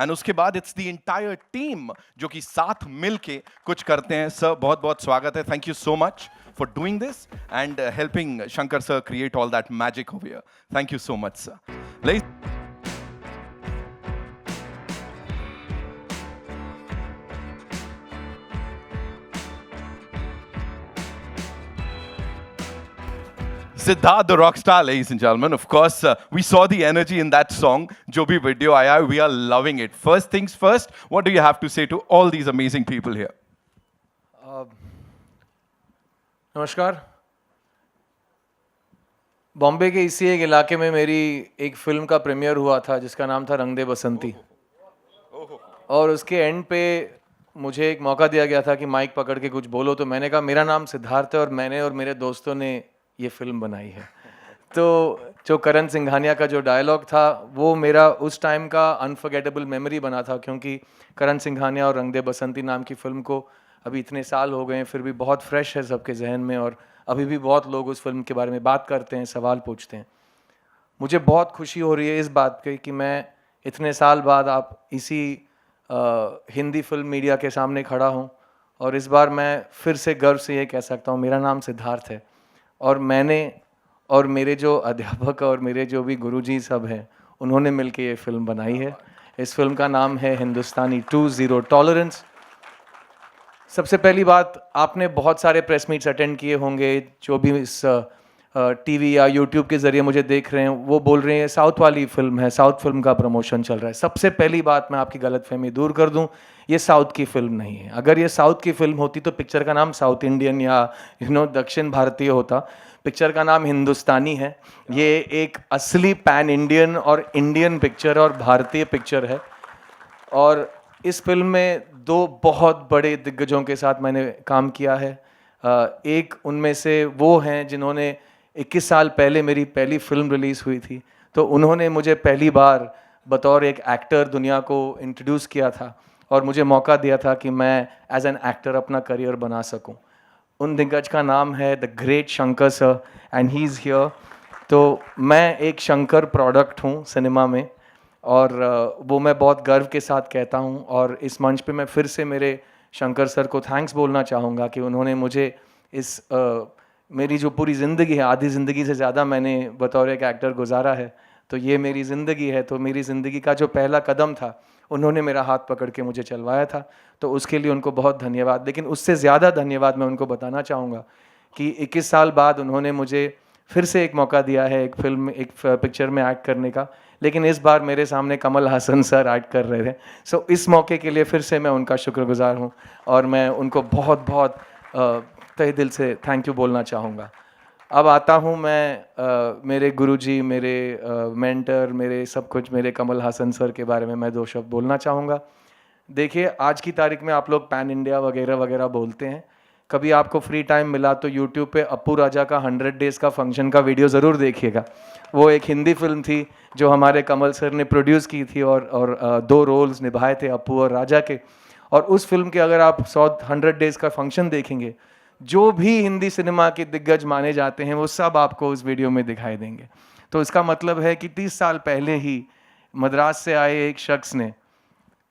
And उसके बाद it's the entire team जो कि साथ मिलके कुछ करते हैं. सर, बहुत बहुत स्वागत है. Thank you so much for doing this and helping Shankar sir create all that magic over here. Thank you so much, sir. Siddharth, the rock star, ladies and gentlemen. Of course, we saw the energy in that song. Jo bhi video aaya, we are loving it. First things first, what do you have to say to all these amazing people here? नमस्कार. बॉम्बे के इसी एक इलाके में मेरी एक film का premiere हुआ था जिसका नाम था रंग दे बसंती. और उसके एंड पे मुझे एक मौका दिया गया था कि माइक पकड़ के कुछ बोलो. तो मैंने कहा मेरा नाम सिद्धार्थ है और मैंने और मेरे दोस्तों ने ये फिल्म बनाई है. तो जो करण सिंघानिया का जो डायलॉग था वो मेरा उस टाइम का अनफॉरगेटेबल मेमोरी बना था, क्योंकि करण सिंघानिया और रंग दे बसंती नाम की फ़िल्म को अभी इतने साल हो गए हैं फिर भी बहुत फ्रेश है सबके जहन में, और अभी भी बहुत लोग उस फिल्म के बारे में बात करते हैं, सवाल पूछते हैं. मुझे बहुत खुशी हो रही है इस बात की कि मैं इतने साल बाद आप इसी हिंदी फिल्म मीडिया के सामने खड़ा हूँ, और इस बार मैं फिर से गर्व से ये कह सकता हूँ मेरा नाम सिद्धार्थ है, और मैंने और मेरे जो अध्यापक और मेरे जो भी गुरुजी सब हैं उन्होंने मिलकर ये फिल्म बनाई है. इस फिल्म का नाम है हिंदुस्तानी 2-0 टॉलरेंस. सबसे पहली बात, आपने बहुत सारे प्रेस मीट्स अटेंड किए होंगे, जो भी इस टीवी या यूट्यूब के ज़रिए मुझे देख रहे हैं वो बोल रहे हैं साउथ वाली फिल्म है, साउथ फिल्म का प्रमोशन चल रहा है. सबसे पहली बात मैं आपकी गलतफहमी दूर कर दूं, ये साउथ की फिल्म नहीं है. अगर ये साउथ की फिल्म होती तो पिक्चर का नाम साउथ इंडियन या दक्षिण भारतीय होता. पिक्चर का नाम हिंदुस्तानी है. ये एक असली पैन इंडियन और इंडियन पिक्चर और भारतीय पिक्चर है. और इस फिल्म में दो बहुत बड़े दिग्गजों के साथ मैंने काम किया है. एक उनमें से वो हैं जिन्होंने 21 साल पहले मेरी पहली फिल्म रिलीज़ हुई थी, तो उन्होंने मुझे पहली बार बतौर एक एक्टर दुनिया को इंट्रोड्यूस किया था और मुझे मौका दिया था कि मैं एज एन एक्टर अपना करियर बना सकूं. उन दिग्गज का नाम है the great Shankar sir, and he is here. तो मैं एक शंकर प्रोडक्ट हूं सिनेमा में, और वो मैं बहुत गर्व के साथ कहता हूँ. और इस मंच पे मैं फिर से मेरे शंकर सर को थैंक्स बोलना चाहूँगा कि उन्होंने मुझे इस मेरी जो पूरी ज़िंदगी है, आधी ज़िंदगी से ज़्यादा मैंने बतौर एक एक्टर गुजारा है, तो ये मेरी ज़िंदगी है. तो मेरी ज़िंदगी का जो पहला कदम था उन्होंने मेरा हाथ पकड़ के मुझे चलवाया था, तो उसके लिए उनको बहुत धन्यवाद. लेकिन उससे ज़्यादा धन्यवाद मैं उनको बताना चाहूँगा कि 21 साल बाद उन्होंने मुझे फिर से एक मौका दिया है एक पिक्चर में एक्ट करने का. लेकिन इस बार मेरे सामने कमल हासन सर एक्ट कर रहे थे. सो इस मौके के लिए फिर से मैं उनका शुक्रगुजार हूँ, और मैं उनको बहुत बहुत तहे दिल से थैंक यू बोलना चाहूँगा. अब आता हूँ मैं मेरे गुरुजी, मेरे मेंटर, मेरे सब कुछ, मेरे कमल हासन सर के बारे में मैं दो शब्द बोलना चाहूँगा. देखिए, आज की तारीख में आप लोग पैन इंडिया वगैरह वगैरह बोलते हैं. कभी आपको फ्री टाइम मिला तो यूट्यूब पे अप्पू राजा का 100 डेज़ का फंक्शन का वीडियो ज़रूर देखिएगा. वो एक हिंदी फिल्म थी जो हमारे कमल सर ने प्रोड्यूस की थी, और 2 रोल्स निभाए थे अप्पू और राजा के. और उस फिल्म के अगर आप 100 डेज़ का फंक्शन देखेंगे, जो भी हिंदी सिनेमा के दिग्गज माने जाते हैं वो सब आपको उस वीडियो में दिखाई देंगे. तो इसका मतलब है कि 30 साल पहले ही मद्रास से आए एक शख्स ने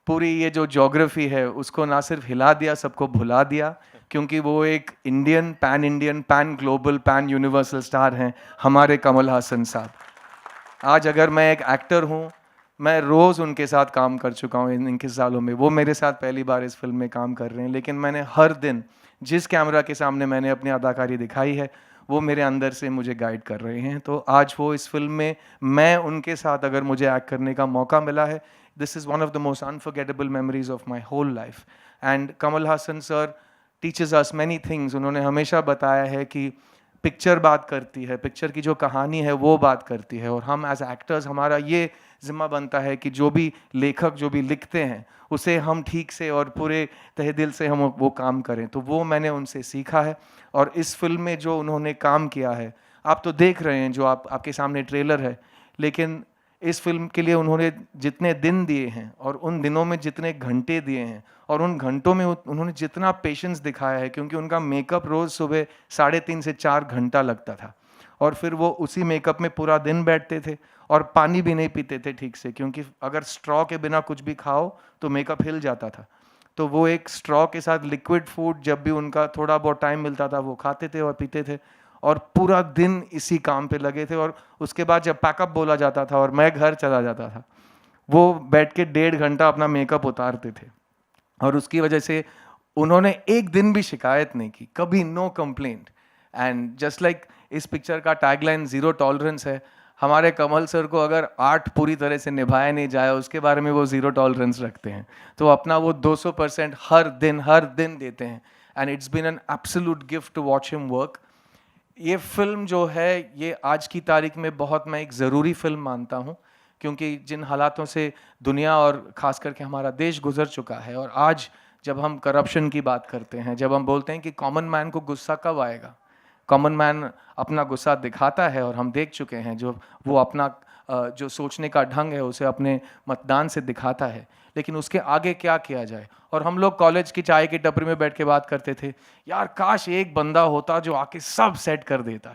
पूरी ये जो ज्योग्राफी है उसको ना सिर्फ हिला दिया, सबको भुला दिया, क्योंकि वो एक Indian, pan global, pan universal star हैं हमारे कमल हासन साहब. आज अगर मैं एक एक्टर हूँ, मैं रोज़ उनके साथ काम कर चुका हूँ इन 21 सालों में. वो मेरे साथ पहली बार इस फिल्म में काम कर रहे हैं, लेकिन मैंने हर दिन जिस कैमरा के सामने मैंने अपनी अदाकारी दिखाई है वो मेरे अंदर से मुझे गाइड कर रहे हैं. तो आज वो इस फिल्म में मैं उनके साथ अगर मुझे एक्ट करने का मौका मिला है, this is one of the most unforgettable memories of my whole life. And Kamal Haasan sir teaches us many things. उन्होंने हमेशा बताया है कि पिक्चर बात करती है, पिक्चर की जो कहानी है वो बात करती है, और हम एज एक्टर्स हमारा ये जिम्मा बनता है कि जो भी लेखक जो भी लिखते हैं उसे हम ठीक से और पूरे तहे दिल से हम वो काम करें. तो वो मैंने उनसे सीखा है. और इस फिल्म में जो उन्होंने काम किया है आप तो देख रहे हैं, जो आपके सामने ट्रेलर है, लेकिन इस फिल्म के लिए उन्होंने जितने दिन दिए हैं और उन दिनों में जितने घंटे दिए हैं और उन घंटों में उन्होंने जितना पेशेंस दिखाया है, क्योंकि उनका मेकअप रोज़ सुबह 3:30 से 4 घंटा लगता था, और फिर वो उसी मेकअप में पूरा दिन बैठते थे और पानी भी नहीं पीते थे ठीक से, क्योंकि अगर स्ट्रॉ के बिना कुछ भी खाओ तो मेकअप हिल जाता था। तो वो एक स्ट्रॉ के साथ लिक्विड फूड जब भी उनका थोड़ा बहुत टाइम मिलता था वो खाते थे और पीते थे, और पूरा दिन इसी काम पे लगे थे। और उसके बाद जब पैकअप बोला जाता था और मैं घर चला जाता था, वो बैठ के 1.5 घंटा अपना मेकअप उतारते थे। और उसकी वजह से उन्होंने एक दिन भी शिकायत नहीं की, कभी no complaint. And just like इस पिक्चर का टैगलाइन ज़ीरो टॉलरेंस है, हमारे कमल सर को अगर आर्ट पूरी तरह से निभाया नहीं जाए उसके बारे में वो ज़ीरो टॉलरेंस रखते हैं। तो अपना वो 200% हर दिन देते हैं। And it's been an absolute gift to watch him work. ये फिल्म जो है ये आज की तारीख में बहुत मैं एक ज़रूरी फिल्म मानता हूँ, क्योंकि जिन हालातों से दुनिया और ख़ास करके हमारा देश गुजर चुका है, और आज जब हम करप्शन की बात करते हैं, जब हम बोलते हैं कि कॉमन मैन को गुस्सा कब आएगा, कॉमन मैन अपना गुस्सा दिखाता है और हम देख चुके हैं जो वो अपना जो सोचने का ढंग है उसे अपने मतदान से दिखाता है, लेकिन उसके आगे क्या किया जाए। और हम लोग कॉलेज की चाय की टपरी में बैठ के बात करते थे, यार काश एक बंदा होता जो आके सब सेट कर देता,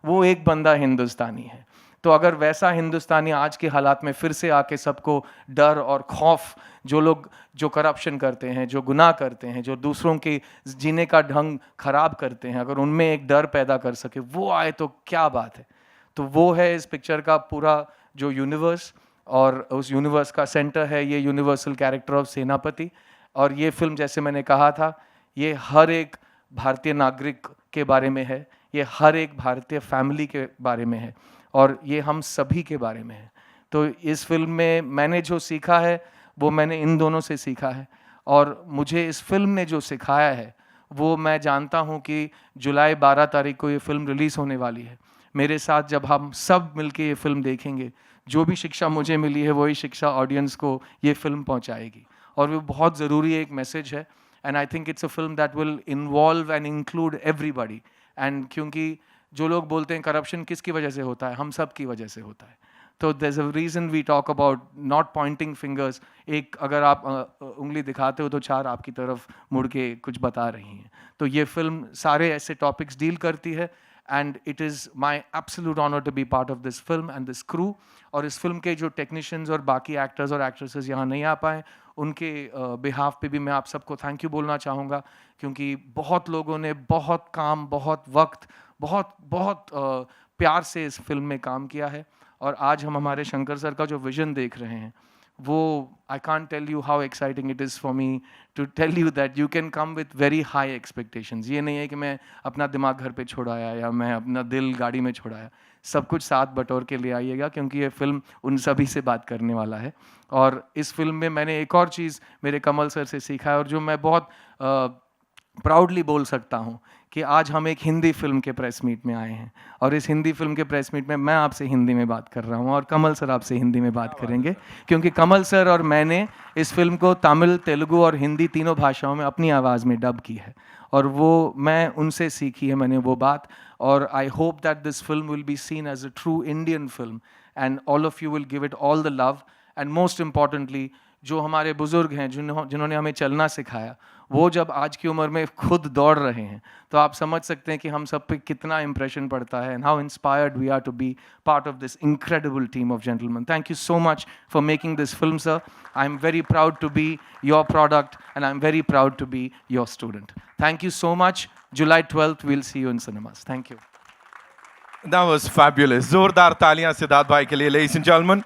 वो एक बंदा हिंदुस्तानी है। तो अगर वैसा हिंदुस्तानी आज के हालात में फिर से आके सबको डर और खौफ, जो लोग जो करप्शन करते हैं, जो गुनाह करते हैं, जो दूसरों के जीने का ढंग खराब करते हैं, अगर उनमें एक डर पैदा कर सके, वो आए तो क्या बात है। तो वो है इस पिक्चर का पूरा जो यूनिवर्स, और उस यूनिवर्स का सेंटर है ये यूनिवर्सल कैरेक्टर ऑफ सेनापति। और ये फिल्म जैसे मैंने कहा था, ये हर एक भारतीय नागरिक के बारे में है, ये हर एक भारतीय फैमिली के बारे में है, और ये हम सभी के बारे में है। तो इस फिल्म में मैंने जो सीखा है वो मैंने इन दोनों से सीखा है, और मुझे इस फिल्म ने जो सिखाया है वो मैं जानता हूँ कि जुलाई 12 तारीख को ये फिल्म रिलीज़ होने वाली है। मेरे साथ जब हम सब मिलके ये फिल्म देखेंगे, जो भी शिक्षा मुझे मिली है वही शिक्षा ऑडियंस को ये फिल्म पहुँचाएगी, और वो बहुत ज़रूरी एक मैसेज है। And I think it's a film that will involve and include everybody. And क्योंकि जो लोग बोलते हैं करप्शन किसकी वजह से होता है, हम सब की वजह से होता है। तो there is a reason we talk about not pointing fingers. एक अगर आप उंगली दिखाते हो तो 4 आपकी तरफ मुड़ के कुछ बता रही हैं। तो ये फिल्म सारे ऐसे टॉपिक्स डील करती है, and it is my absolute honour to be part of this film and this crew. और इस फिल्म के जो टेक्नीशियंस और बाकी एक्टर्स और एक्ट्रेसेस यहाँ नहीं आ पाए, उनके बिहाफ पे भी मैं आप सबको थैंक यू बोलना चाहूँगा, क्योंकि बहुत लोगों ने बहुत काम, बहुत वक्त, बहुत बहुत प्यार से इस फिल्म में काम किया है। और आज हम हमारे शंकर सर का जो विजन देख रहे हैं, वो I can't tell you how exciting it is for me to tell you that you can come with very high expectations. ये नहीं है कि मैं अपना दिमाग घर पे छोड़ाया या मैं अपना दिल गाड़ी में छोड़ाया, सब कुछ साथ बटोर के ले आइएगा, क्योंकि ये फिल्म उन सभी से बात करने वाला है। और इस फिल्म में मैंने एक और चीज़ मेरे कमल सर से सीखा है, और जो मैं बहुत प्राउडली बोल सकता हूँ कि आज हम एक हिंदी फिल्म के प्रेस मीट में आए हैं, और इस हिंदी फिल्म के प्रेस मीट में मैं आपसे हिंदी में बात कर रहा हूँ और कमल सर आपसे हिंदी में बात करेंगे, क्योंकि कमल सर और मैंने इस फिल्म को तमिल, तेलुगु और हिंदी तीनों भाषाओं में अपनी आवाज़ में डब की है, और वो मैं उनसे सीखी है मैंने वो बात। और I hope that this film will be seen as a true Indian film, and all of you will give it all the love. And most importantly, जो हमारे बुज़ुर्ग हैं जिन्होंने हमें चलना सिखाया, वो जब आज की उम्र में खुद दौड़ रहे हैं, तो आप समझ सकते हैं कि हम सब पे कितना इम्प्रेशन पड़ता है, and how inspired we are to be part of this incredible team of gentleman. Thank you so much for making this film, sir. I am very proud to be your product, and I am very proud to be your student. Thank you so much. July 12th, we'll see you in cinemas. Thank you. That was fabulous. जोरदार तालियां सिद्धार्थ भाई के लिए, ladies and gentlemen.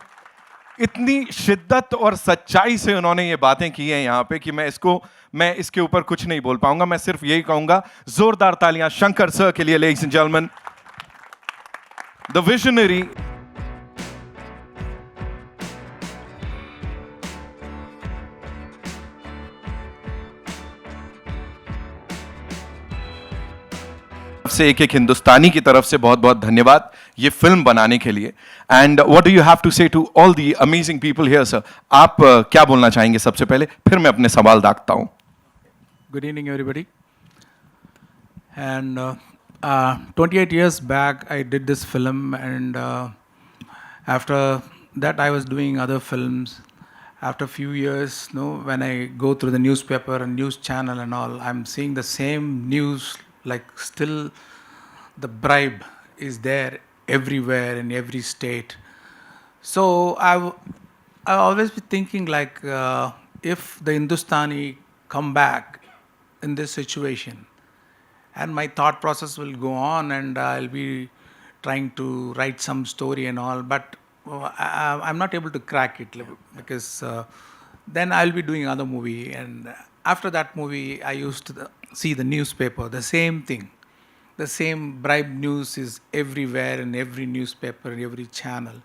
इतनी शिद्दत और सच्चाई से उन्होंने ये बातें की हैं यहाँ पे कि मैं इसके ऊपर कुछ नहीं बोल पाऊंगा। मैं सिर्फ यही कहूंगा, जोरदार तालियां शंकर सर के लिए, ladies and gentlemen. The visionary. से एक हिंदुस्तानी की तरफ से बहुत बहुत धन्यवाद ये फिल्म बनाने के लिए। And what do you have to say to all the amazing people here sir? आप क्या बोलना चाहेंगे सबसे पहले, फिर मैं अपने सवाल दागता हूं। Good evening, everybody. And 28 years back, I did this film, and after that, I was doing other films. After a few years, when I go through the newspaper and news channel and all, I'm seeing the same news, like still the bribe is there everywhere in every state. So I always be thinking like if the Hindustani come back in this situation, and my thought process will go on, and I'll be trying to write some story and all, but I'm not able to crack it because then I'll be doing another movie, and after that movie I used to see the newspaper, the same thing, the same bribe news is everywhere in every newspaper, every channel.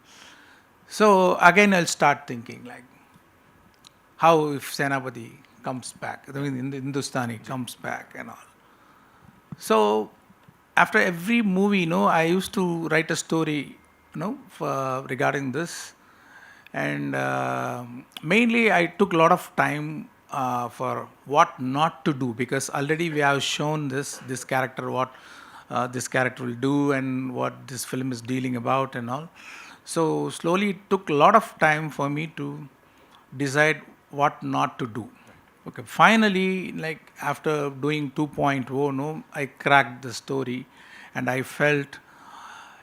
So again I'll start thinking like, how if Senapati comes back, I mean Hindustani comes back and all. So after every movie, I used to write a story, regarding this, and mainly I took a lot of time for what not to do, because already we have shown this character, what this character will do and what this film is dealing about and all. So slowly it took a lot of time for me to decide what not to do. Okay, finally, like after doing 2.0, I cracked the story, and I felt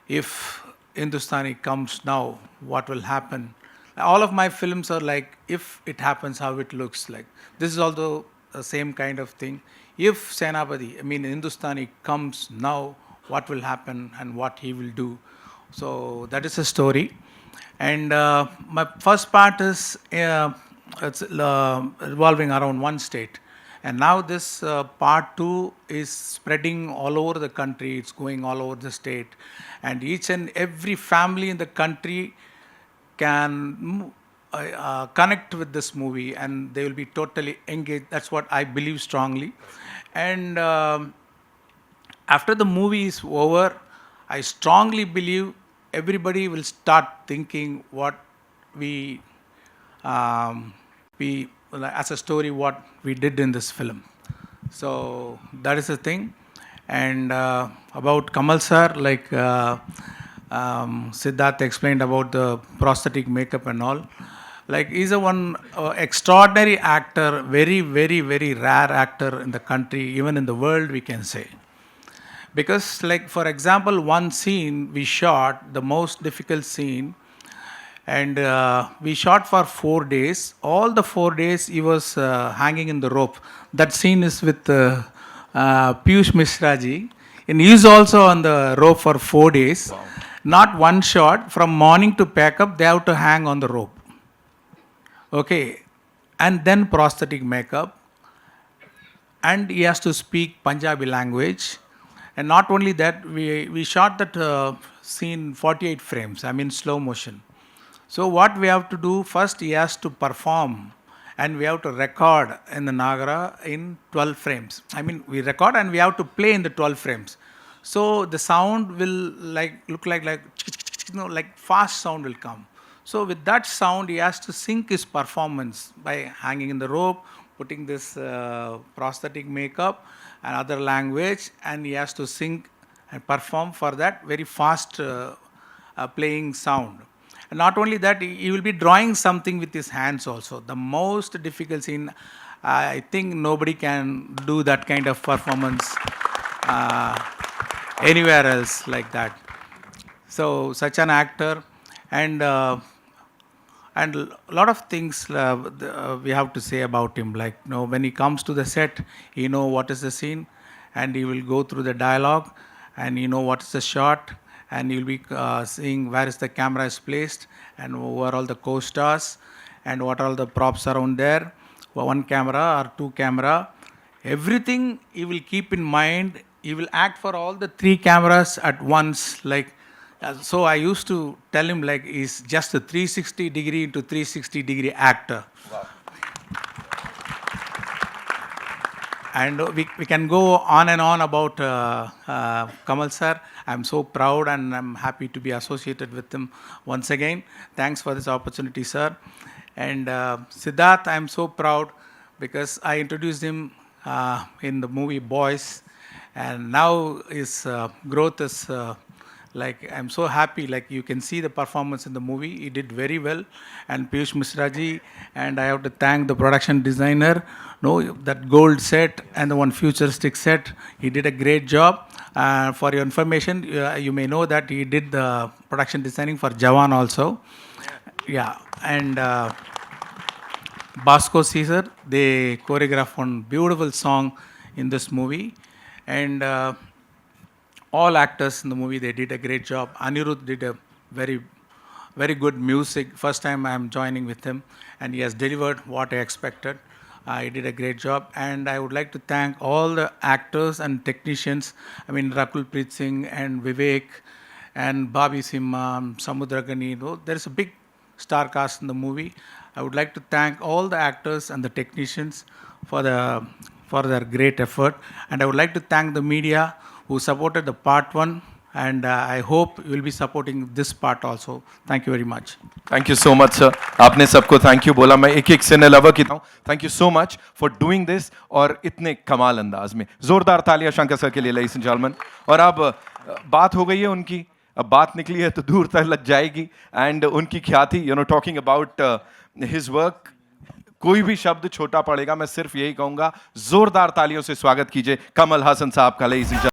if Hindustani comes now, what will happen? All of my films are like, if it happens, how it looks like. This is also the same kind of thing. If Senapati, I mean Hindustani comes now, what will happen and what he will do? So that is a story. And my first part is it's revolving around one state. And now this part 2 is spreading all over the country. It's going all over the state. And each and every family in the country can connect with this movie, and they will be totally engaged. That's what I believe strongly. And after the movie is over, I strongly believe everybody will start thinking what we as a story, what we did in this film. So that is the thing. And about Kamal sir, like Siddharth explained about the prosthetic makeup and all. Like he's a one extraordinary actor, very, very, very rare actor in the country, even in the world, we can say. Because, like for example, one scene we shot, the most difficult scene, and we shot for 4 days. All the 4 days he was hanging in the rope. That scene is with Piyush Mishra ji, and he is also on the rope for 4 days. Wow. Not one shot. From morning to pack up, they have to hang on the rope. Okay, and then prosthetic makeup, and he has to speak Punjabi language. And not only that, we shot that scene 48 frames, I mean slow motion. So what we have to do, first he has to perform, and we have to record in the Nagara in 12 frames. I mean, we record and we have to play in the 12 frames. So the sound will look like fast sound will come. So with that sound, he has to sync his performance by hanging in the rope, putting this prosthetic makeup and other language, and he has to sync and perform for that very fast playing sound. And not only that, he will be drawing something with his hands also. The most difficult scene, I think nobody can do that kind of performance anywhere else like that. So such an actor, and a lot of things we have to say about him. Like, when he comes to the set, he know what is the scene, and he will go through the dialogue, and he know what is the shot, and you'll be seeing where is the camera is placed, and who are all the co-stars, and what are all the props around there, one camera or two camera. Everything he will keep in mind. He will act for all the 3 cameras at once. So I used to tell him he's just a 360 degree into 360 degree actor. Wow. And we can go on and on about Kamal sir. I'm so proud and I'm happy to be associated with him once again. Thanks for this opportunity, sir. And Siddharth, I'm so proud because I introduced him in the movie Boys. And now his growth is I'm so happy. You can see the performance in the movie. He did very well. And Piyush Mishra ji, and I have to thank the production designer. That gold set and the one futuristic set, he did a great job. For your information, you may know that he did the production designing for Jawan also. Yeah, and Bosco Caesar, they choreographed one beautiful song in this movie, and all actors in the movie, they did a great job. Anirudh did a very, very good music. First time I'm joining with him, and he has delivered what I expected. He did a great job, and I would like to thank all the actors and technicians. I mean, Rakul, Preet Singh, and Vivek, and Bobby Simha, Samudragani. There is a big star cast in the movie. I would like to thank all the actors and the technicians for their great effort, and I would like to thank the media who supported the part one, and I hope you will be supporting this part also. Thank you very much. Thank you so much sir, आपने सबको thank you बोला, मैं एक एक सिने lover की thank you so much for doing this और इतने कमाल अंदाज में. जोरदार तालियां शंकर सर के लिए, लेडीज एंड जेंटलमैन. और अब बात हो गई है उनकी, अब बात निकली है तो दूर तक लग जाएगी. एंड उनकी ख्याति, you know, talking about his work, कोई भी शब्द छोटा पड़ेगा. मैं सिर्फ यही कहूंगा, जोरदार तालियों से स्वागत कीजिए कमल हासन साहब का, ladies and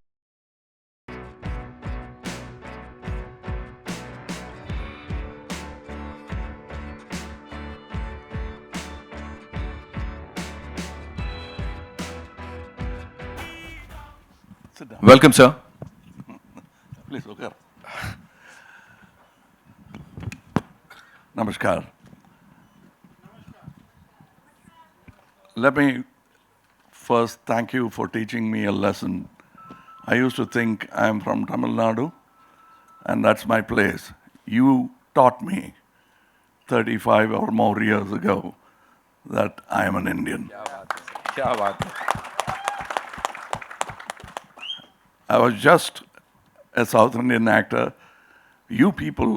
welcome sir. Please look up. Namaskar. Let me first thank you for teaching me a lesson. I used to think I'm from Tamil Nadu and that's my place. You taught me 35 or more years ago that I am an Indian. क्या बात है. I was just a South Indian actor. You people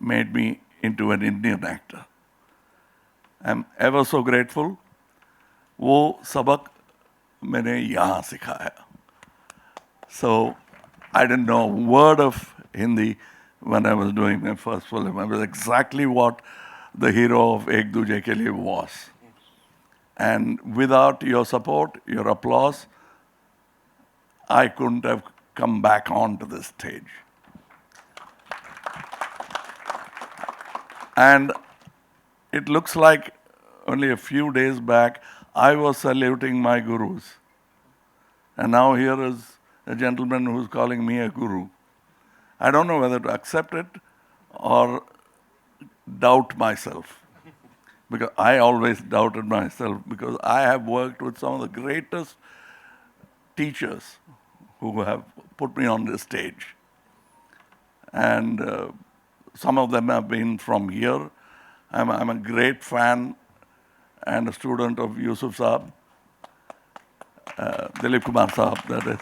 made me into an Indian actor. I'm ever so grateful. वो सबक मैंने यहाँ सिखाया. So I didn't know a word of Hindi when I was doing my first film. I was exactly what the hero of Ek Duje Ke Liye was. And without your support, your applause, I couldn't have come back onto this stage. And it looks like only a few days back, I was saluting my gurus. And now here is a gentleman who's calling me a guru. I don't know whether to accept it or doubt myself. Because I always doubted myself, because I have worked with some of the greatest teachers who have put me on this stage. And some of them have been from here. I'm a great fan and a student of Yusuf Saab, Dilip Kumar Saab, that is.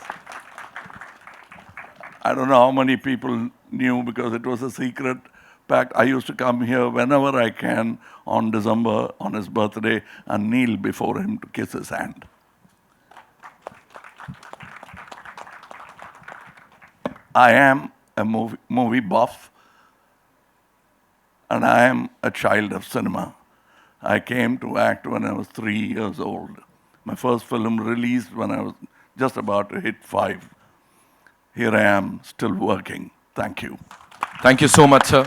I don't know how many people knew because it was a secret pact. I used to come here whenever I can on December, on his birthday, and kneel before him to kiss his hand. I am a movie buff, and I am a child of cinema. I came to act when I was 3 years old. My first film released when I was just about to hit 5. Here I am, still working. Thank you. Thank you so much, sir.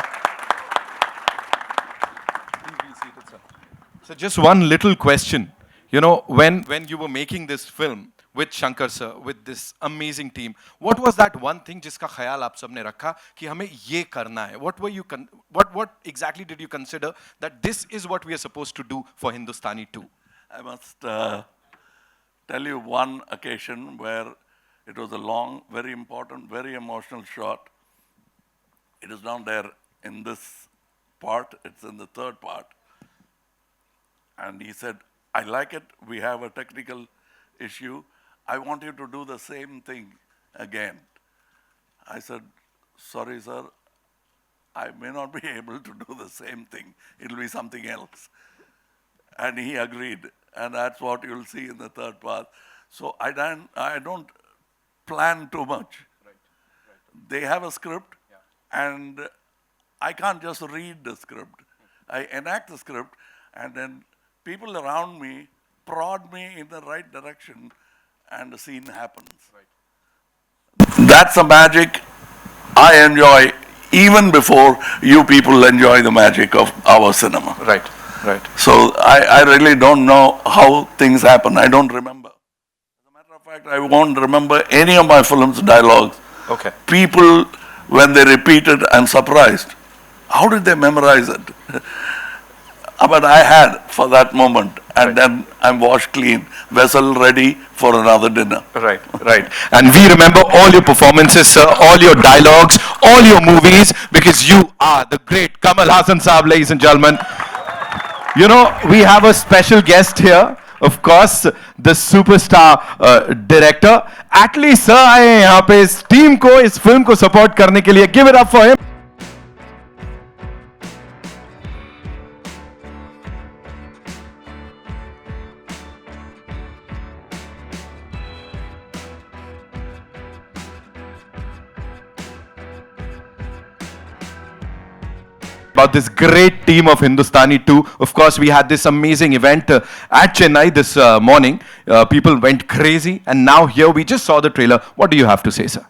So just one little question. You know, when you were making this film with Shankar sir, with this amazing team, what was that one thing jiska khayal aap sabne rakha ki hame ye karna hai? What exactly did you consider that this is what we are supposed to do for Hindustani too? I must tell you one occasion where it was a long, very important, very emotional shot. It is not there in this part, it's in the third part. And he said, I like it, we have a technical issue. I want you to do the same thing again. I said, sorry, sir, I may not be able to do the same thing. It'll be something else. And he agreed. And that's what you'll see in the third part. So I don't plan too much. They have a script, and I can't just read the script. I enact the script, and then people around me prod me in the right direction, and the scene happens. That's a magic I enjoy even before you people enjoy the magic of our cinema. Right, right. So I really don't know how things happen. I don't remember. As a matter of fact, I won't remember any of my films' dialogues. Okay. People, when they repeat it, I'm surprised. How did they memorize it? But I had for that moment, and then I'm washed clean, vessel ready for another dinner. Right, right. And we remember all your performances, sir, all your dialogues, all your movies, because you are the great Kamal Hassan Saab, ladies and gentlemen. You know, we have a special guest here. Of course, the superstar director. Atlee sir आए हैं यहाँ पे इस team को, इस film को support करने के लिए. Give it up for him. About this great team of Hindustani too. Of course, we had this amazing event at Chennai this morning. People went crazy, and now here we just saw the trailer. What do you have to say, sir?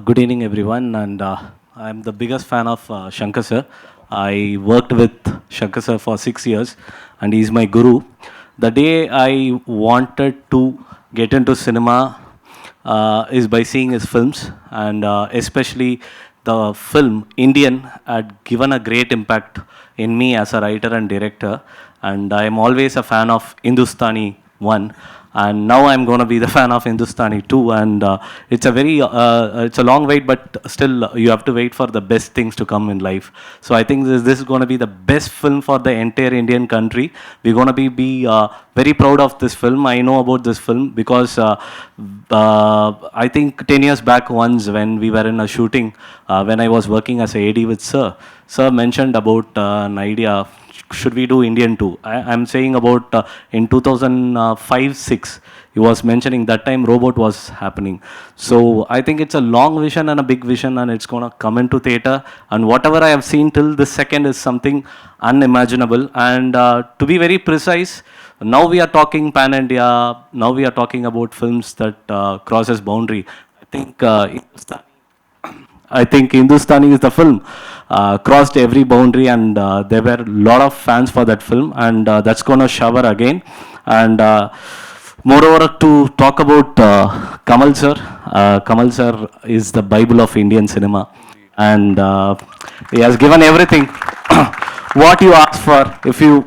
Good evening, everyone, and I'm the biggest fan of Shankar sir. I worked with Shankar sir for 6 years, and he's my guru. The day I wanted to get into cinema is by seeing his films, and especially the film Indian had given a great impact in me as a writer and director, and I am always a fan of Hindustani 1, and now I'm going to be the fan of Hindustani 2, and it's a long wait, but still you have to wait for the best things to come in life. So I think this is going to be the best film for the entire Indian country. We're going to be very proud of this film. I know about this film because I think 10 years back once when we were in a shooting, when I was working as a AD with Sir mentioned about an idea, should we do Indian 2? I'm saying about in 2005-6, he was mentioning that time robot was happening. So I think it's a long vision and a big vision, and it's going to come into theater. And whatever I have seen till this second is something unimaginable. And to be very precise, now we are talking pan-India, now we are talking about films that crosses boundary. I think Hindustani is the film, crossed every boundary, and there were a lot of fans for that film, and that's going to shower again. And moreover, to talk about Kamal sir is the Bible of Indian cinema, and he has given everything. What you ask for.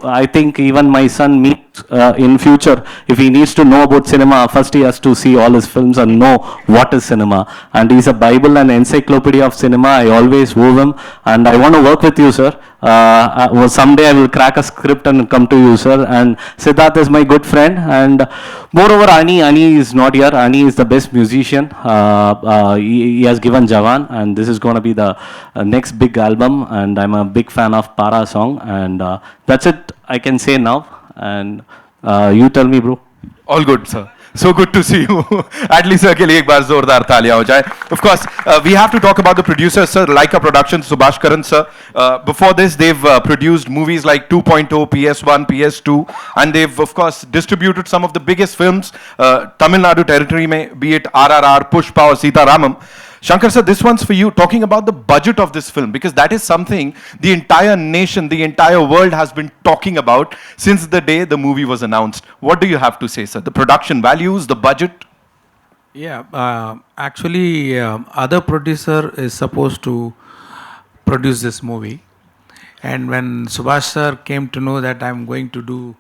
I think even my son meets in future, if he needs to know about cinema, first he has to see all his films and know what is cinema. And he's a Bible and encyclopedia of cinema. I always owe him, and I want to work with you, sir. Someday I will crack a script and come to you, sir. And Siddharth is my good friend, and moreover, Ani is not here. Ani is the best musician. He has given Jawan, and this is going to be the next big album. And I'm a big fan of Para song, and that's it I can say now. And you tell me, bro. All good, sir. So good to see you. Atlee sir के लिए एक बार जोरदार तालियां हो जाए. Of course, we have to talk about the producers, sir. Laika Productions, Subhash Karan, sir. Before this, they've produced movies like 2.0, PS1, PS2, and they've, of course, distributed some of the biggest films, Tamil Nadu territory mein, be it RRR, Pushpa or Sita Ramam. Shankar sir, this one's for you, talking about the budget of this film, because that is something the entire nation, the entire world has been talking about since the day the movie was announced. What do you have to say, sir? The production values, the budget? Yeah, actually, other producer is supposed to produce this movie. And when Subhash sir came to know that I'm going to do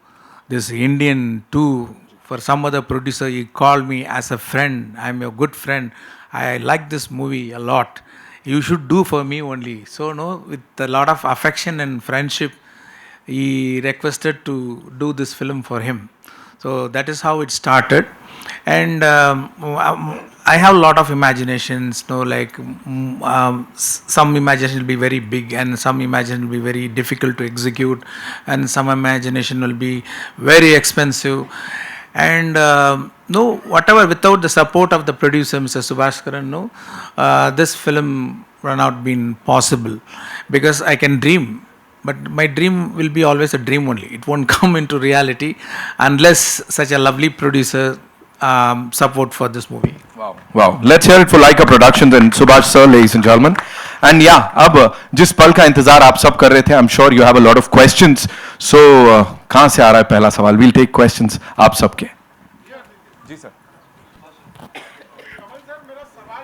this Indian 2 for some other producer, he called me as a friend. I'm your good friend. I like this movie a lot. You should do for me only. So, no, with a lot of affection and friendship, he requested to do this film for him. So that is how it started. And I have a lot of imaginations, like some imagination will be very big and some imagination will be very difficult to execute, and some imagination will be very expensive. And whatever, without the support of the producer, Mr. Subhash Karan, this film would not been possible, because I can dream, but my dream will be always a dream only. It won't come into reality unless such a lovely producer support for this movie. Wow. Wow. Let's hear it for Laika Productions and Subhash sir, ladies and gentlemen. And yeah, अब जिस पल का इंतजार आप सब कर रहे थे, I'm sure you have a lot of questions. So कहाँ से आ रहा है पहला सवाल? We'll take questions आप सबके. जी सर.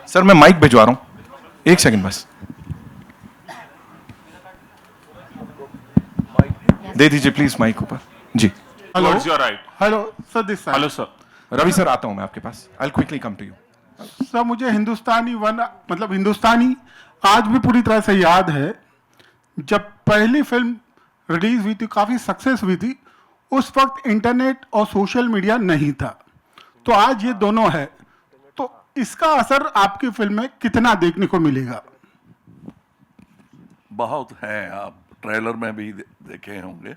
सर मैं माइक भिजवा रहा हूँ. एक सेकंड बस. दे दीजिए प्लीज माइक ऊपर. जी. Hello. Towards your right. Hello sir, this side. Hello, sir. Ravi sir आता हूँ मैं आपके पास. I'll quickly come to you. Sir मुझे हिंदुस्तानी वन मतलब हिंदुस्तानी आज भी पूरी तरह से याद है. जब पहली फिल्म रिलीज हुई थी, काफी सक्सेस हुई थी, उस वक्त इंटरनेट और सोशल मीडिया नहीं था. तो आज ये दोनों है, तो इसका असर आपकी फिल्म में कितना देखने को मिलेगा? बहुत है, आप ट्रेलर में भी देखे होंगे.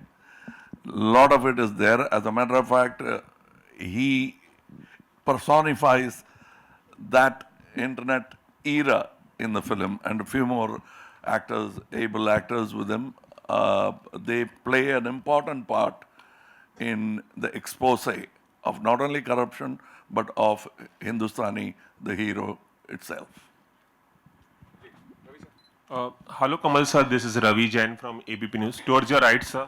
Lot of it is there. As a matter of fact, he personifies that internet era in the film, and a few more actors, able actors with him. They play an important part in the expose of not only corruption but of Hindustani, the hero itself. Hello, Kamal sir. This is Ravi Jain from ABP News. Towards your right, sir.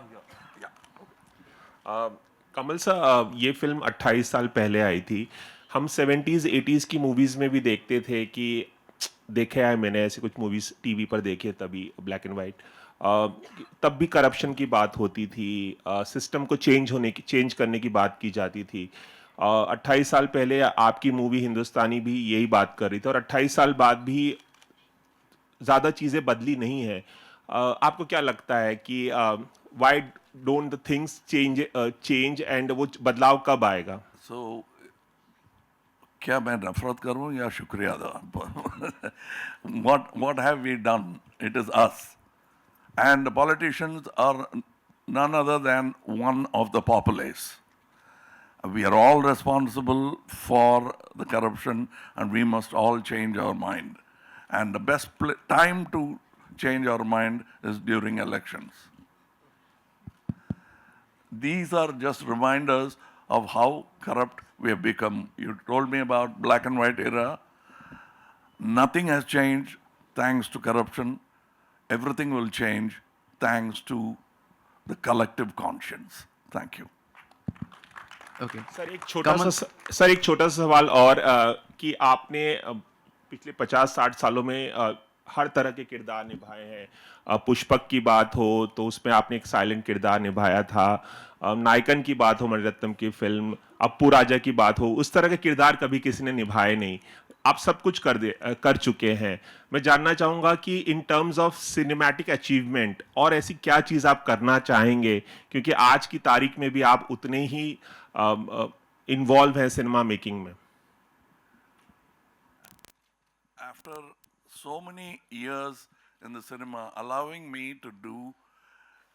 Kamal sir, ये film 28 साल पहले आई थी. हम 70s 80s की movies में भी देखते थे कि देखे है, मैंने ऐसे कुछ मूवीज़ टीवी पर देखे, तभी ब्लैक एंड वाइट. तब भी करप्शन की बात होती थी, सिस्टम को चेंज करने की बात की जाती थी. 28 साल पहले आपकी मूवी हिंदुस्तानी भी यही बात कर रही थी, और 28 साल बाद भी ज़्यादा चीज़ें बदली नहीं है. आपको क्या लगता है कि why don't the things change and वो बदलाव कब आएगा? So, क्या मैं नफरत करूं या शुक्रिया अदा? What have we done? It is us. And the politicians are none other than one of the populace. We are all responsible for the corruption, and we must all change our mind. And the best time to change our mind is during elections. These are just reminders of how corrupt we have become. You told me about black and white era. Nothing has changed thanks to corruption. Everything will change thanks to the collective conscience. Thank you. Okay. Sir एक छोटा सा सवाल और कि आपने पिछले 50-60 सालों में हर तरह के किरदार निभाए हैं. पुष्पक की बात हो तो उसमें आपने एक साइलेंट किरदार निभाया था. नायकन की बात हो, मणिरत्नम की फिल्म, अप्पू राजा की बात हो, उस तरह के किरदार कभी किसी ने निभाए नहीं. आप सब कुछ कर चुके हैं. मैं जानना चाहूँगा कि in terms of cinematic achievement और ऐसी क्या चीज़ आप करना चाहेंगे, क्योंकि आज की तारीख में भी आप उतने ही इन्वॉल्व हैं सिनेमा मेकिंग में. After so many years in the cinema, allowing me to do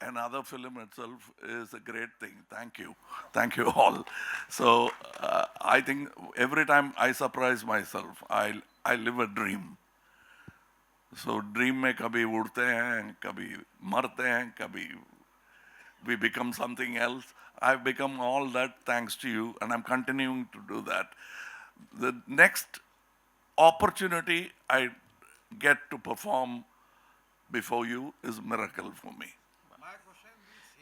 another film itself is a great thing. Thank you. Thank you all. So I think every time I surprise myself, I live a dream. So dream में कभी उड़ते हैं, कभी मरते हैं, कभी we become something else. I've become all that thanks to you, and I'm continuing to do that. The next opportunity I get to perform before you is miracle for me.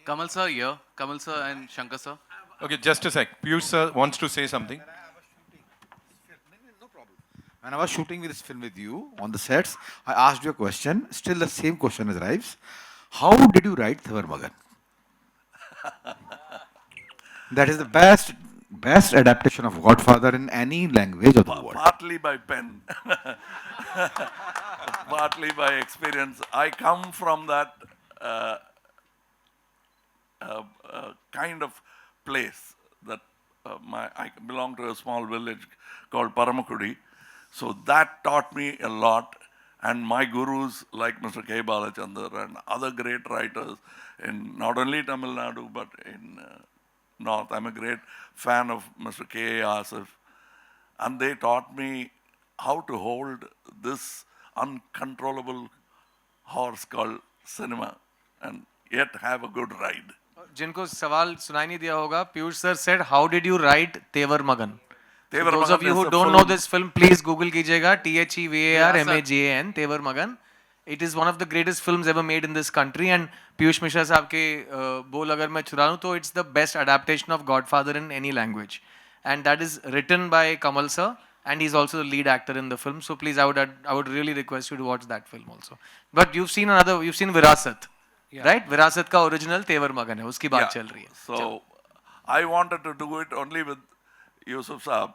Kamal sir here. Kamal sir and Shankar sir. Okay, just a sec. Piyush sir wants to say something. When I was shooting this film with you on the sets, I asked you a question. Still the same question arrives. How did you write Thavar Magan? That is the best adaptation of Godfather in any language of the world. Partly by pen, partly by experience. I come from that kind of place that I belong to a small village called Paramakudi. So that taught me a lot. And my gurus like Mr. K. Balachandar and other great writers in not only Tamil Nadu but in North. I'm a great fan of Mr. K. Asif. And they taught me how to hold this uncontrollable horse called cinema and yet have a good ride. जिनको सवाल सुनाई नहीं दिया होगा, Piyush sir said, how did you write तेवर मगन? So those of you who don't know this film, please Google कीजिएगा THEVARMAGAN तेवर मगन. It is one of the greatest films ever made in this country, and Piyush Mishra साहब के बोल अगर मैं चुरा लूँ तो it's the best adaptation of Godfather in any language, and that is written by Kamal sir, and he's also the lead actor in the film. So please, I would really request you to watch that film also. But you've seen Virasat, right? Virasat का original तेवर मगन है, उसकी बात चल रही है. So I wanted to do it only with Yusuf Saab.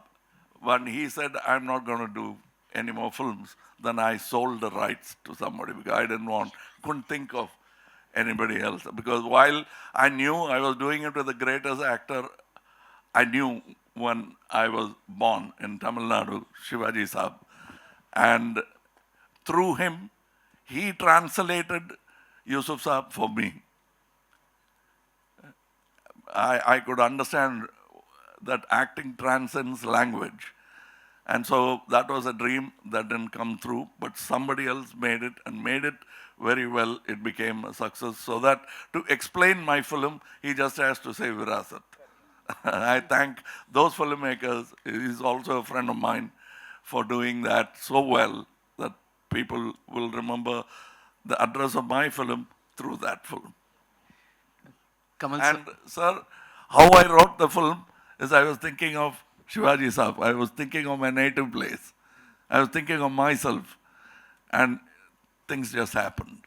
When he said, I'm not going to do any more films, then I sold the rights to somebody because I couldn't think of anybody else. Because while I knew I was doing it with the greatest actor I knew when I was born in Tamil Nadu, Shivaji Saab. And through him, he translated Yusuf Saab for me. I could understand that acting transcends language. And so that was a dream that didn't come through, but somebody else made it and made it very well. It became a success. So that to explain my film, he just has to say Virasat. I thank those filmmakers. He's also a friend of mine for doing that so well that people will remember the address of my film through that film. Kamal And sir, how I wrote the film is I was thinking of Shivaji Saab. I was thinking of my native place. I was thinking of myself. And things just happened.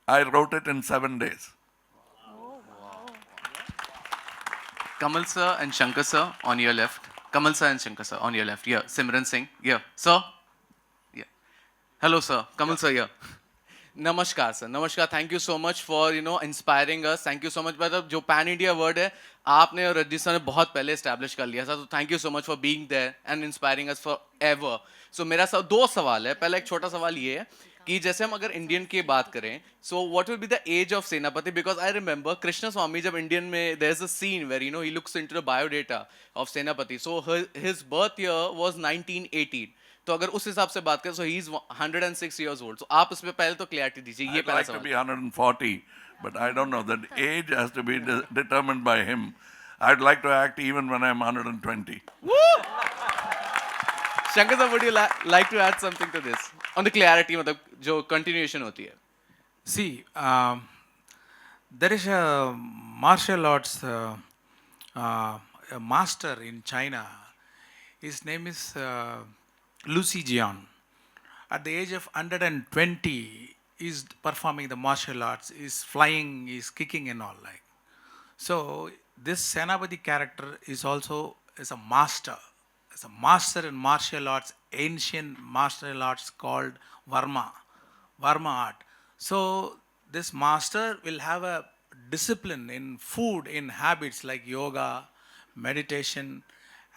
I wrote it in 7 days. Kamal sir and Shankar sir on your left. Kamal sir and Shankar sir on your left. Yeah. Simran Singh. Yeah. Sir. Yeah. Hello sir. Kamal sir. Yeah. नमस्कार sir, नमस्कार. Thank you so much for inspiring us. Thank you so much. मतलब जो pan India word है आपने और Rajni sir ने बहुत पहले इस्टेब्लिश कर लिया था, तो thank you so much for being there and inspiring us forever. So मेरा दो सवाल है. पहला एक छोटा सवाल ये है कि जैसे हम अगर इंडियन की बात करें, so what will be the age of Senapathy? Because I remember Krishnaswamy जब इंडियन में there is a scene where he looks into the biodata of Senapathy. So his birth year was 1918. तो अगर उस हिसाब से बात करें, so he is 106 years old. So आप इसमें पहले तो क्लैरिटी दीजिए. ये पहला सवाल. I'd like to be 140, but I don't know. That age has to be determined by him. I'd like to act even when I'm 120. Shankar sir, would you like to add something to this on the clarity, मतलब जो continuation होती है? See, there is a martial arts a master in China. His name is Lucy Jian. At the age of 120, is performing the martial arts, is flying, is kicking and all like. So this Senapati character is also a master. It's a master in martial arts, ancient martial arts called Varma art. So this master will have a discipline in food, in habits like yoga, meditation,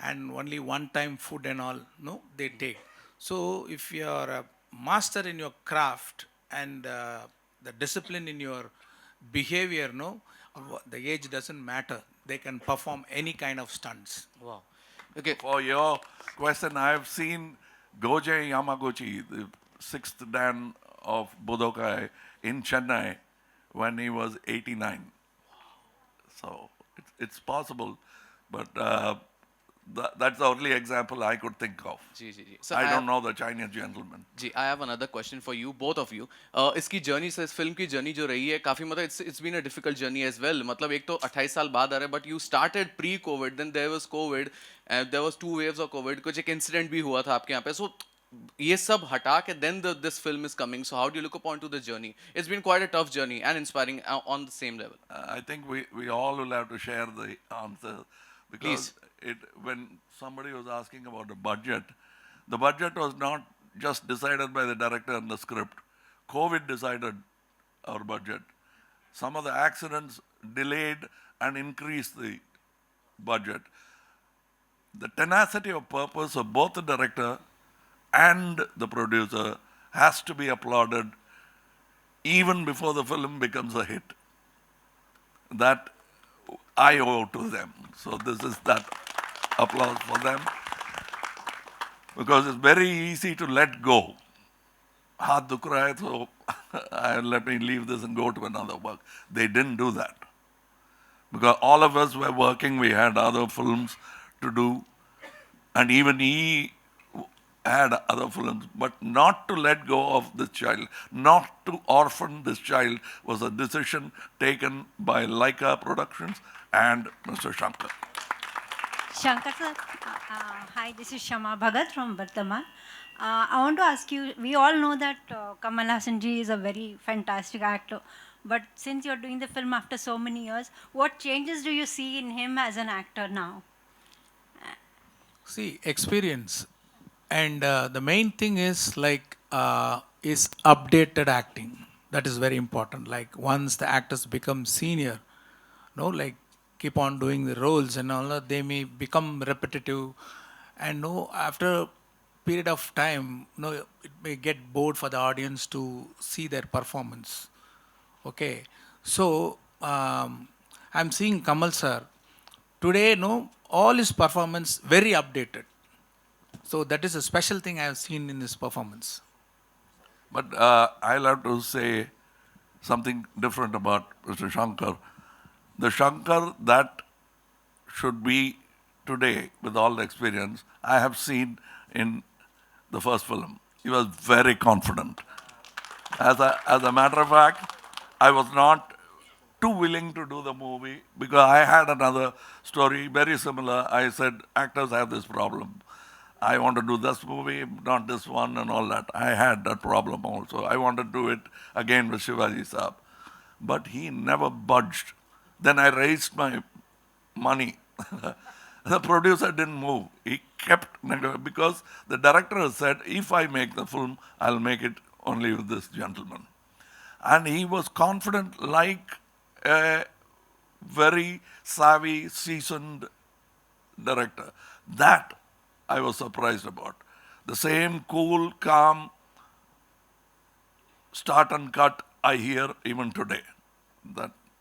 and only one-time food and all, no, they take. So if you are a master in your craft and the discipline in your behavior, no, the age doesn't matter. They can perform any kind of stunts. Wow. Okay. For your question, I have seen Goje Yamaguchi, the 6th Dan of Budokai in Chennai when he was 89. So it's possible, but that's the only example I could think of. जी. So I don't know the Chinese gentleman. जी, I have another question for you, both of you. इसकी journey से, इस film की journey जो रही है काफ़ी, मतलब it's been a difficult journey as well. मतलब एक तो 28 साल बाद आ रहा है, but you started pre-COVID, then there was COVID, there was 2 waves of COVID. कुछ एक इंसिडेंट भी हुआ था आपके यहाँ पे. So ये सब हटा के then this film is coming. So how do you look upon to the journey? It's been quite a tough journey and inspiring on the same level. I think we all will have to share the answer because when somebody was asking about the budget was not just decided by the director and the script. COVID decided our budget. Some of the accidents delayed and increased the budget. The tenacity of purpose of both the director and the producer has to be applauded even before the film becomes a hit. That I owe to them. So this is that applause for them. Because it's very easy to let go. Haath dukh raha hai, so let me leave this and go to another work. They didn't do that. Because all of us were working, we had other films to do. And even he had other films, but not to let go of this child, not to orphan this child was a decision taken by Laika Productions and Mr. Shankar. Shankar sir, hi, this is Shama Bhagat from Bartaman. I want to ask you, we all know that Kamal Hassan ji is a very fantastic actor, but since you're doing the film after so many years, what changes do you see in him as an actor now? See, experience. And the main thing is updated acting. That is very important. Like once the actors become senior, like keep on doing the roles and all that, they may become repetitive. And after a period of time, it may get bored for the audience to see their performance. Okay. So I'm seeing Kamal sir today, all his performance very updated. So that is a special thing I have seen in his performance. But I'll have to say something different about Mr. Shankar. The Shankar that should be today, with all the experience, I have seen in the first film. He was very confident. As a matter of fact, I was not too willing to do the movie because I had another story very similar. I said, actors have this problem. I want to do this movie, not this one and all that. I had that problem also. I wanted to do it again with Shivaji Saab. But he never budged. Then I raised my money. The producer didn't move. He kept, because the director said, if I make the film, I'll make it only with this gentleman. And he was confident like a very savvy, seasoned director. That I was surprised about. The same cool, calm, start and cut I hear even today.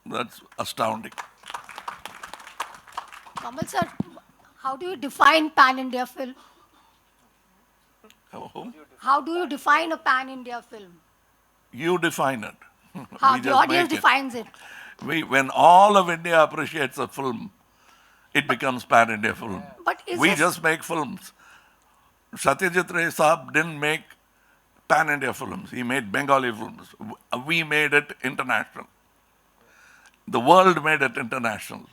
That's astounding. Kamal sir, how do you define pan-India film? How do you define a pan-India film? You define it. How We the just audience make it. defines it? When all of India appreciates a film, it becomes pan-India film. But is We this- just make films. Satyajit Ray Saab didn't make pan-India films. He made Bengali films. We made it international. The world made it international.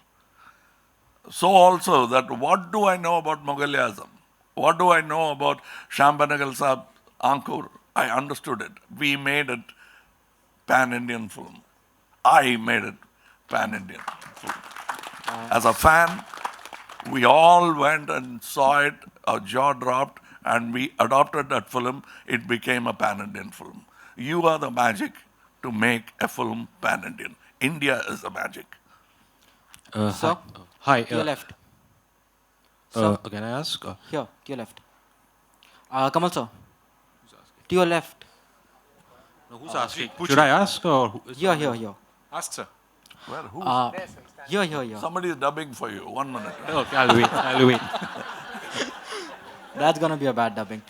So also that what do I know about Mughal Azam? What do I know about Shambhanagal Saab Ankur? I understood it. We made it pan-Indian film. I made it pan-Indian film. As a fan, we all went and saw it, our jaw dropped, and we adopted that film. It became a pan-Indian film. You are the magic to make a film pan-Indian. India is the magic. Sir, Hi. to your left. Sir, Can I ask? here, to your left. Kamal sir, to your left. Who's asking? Should I ask or who? Here. Ask sir. Where? Who? Here. Somebody is dubbing for you. 1 minute. Okay, I'll wait. That's gonna be a bad dubbing.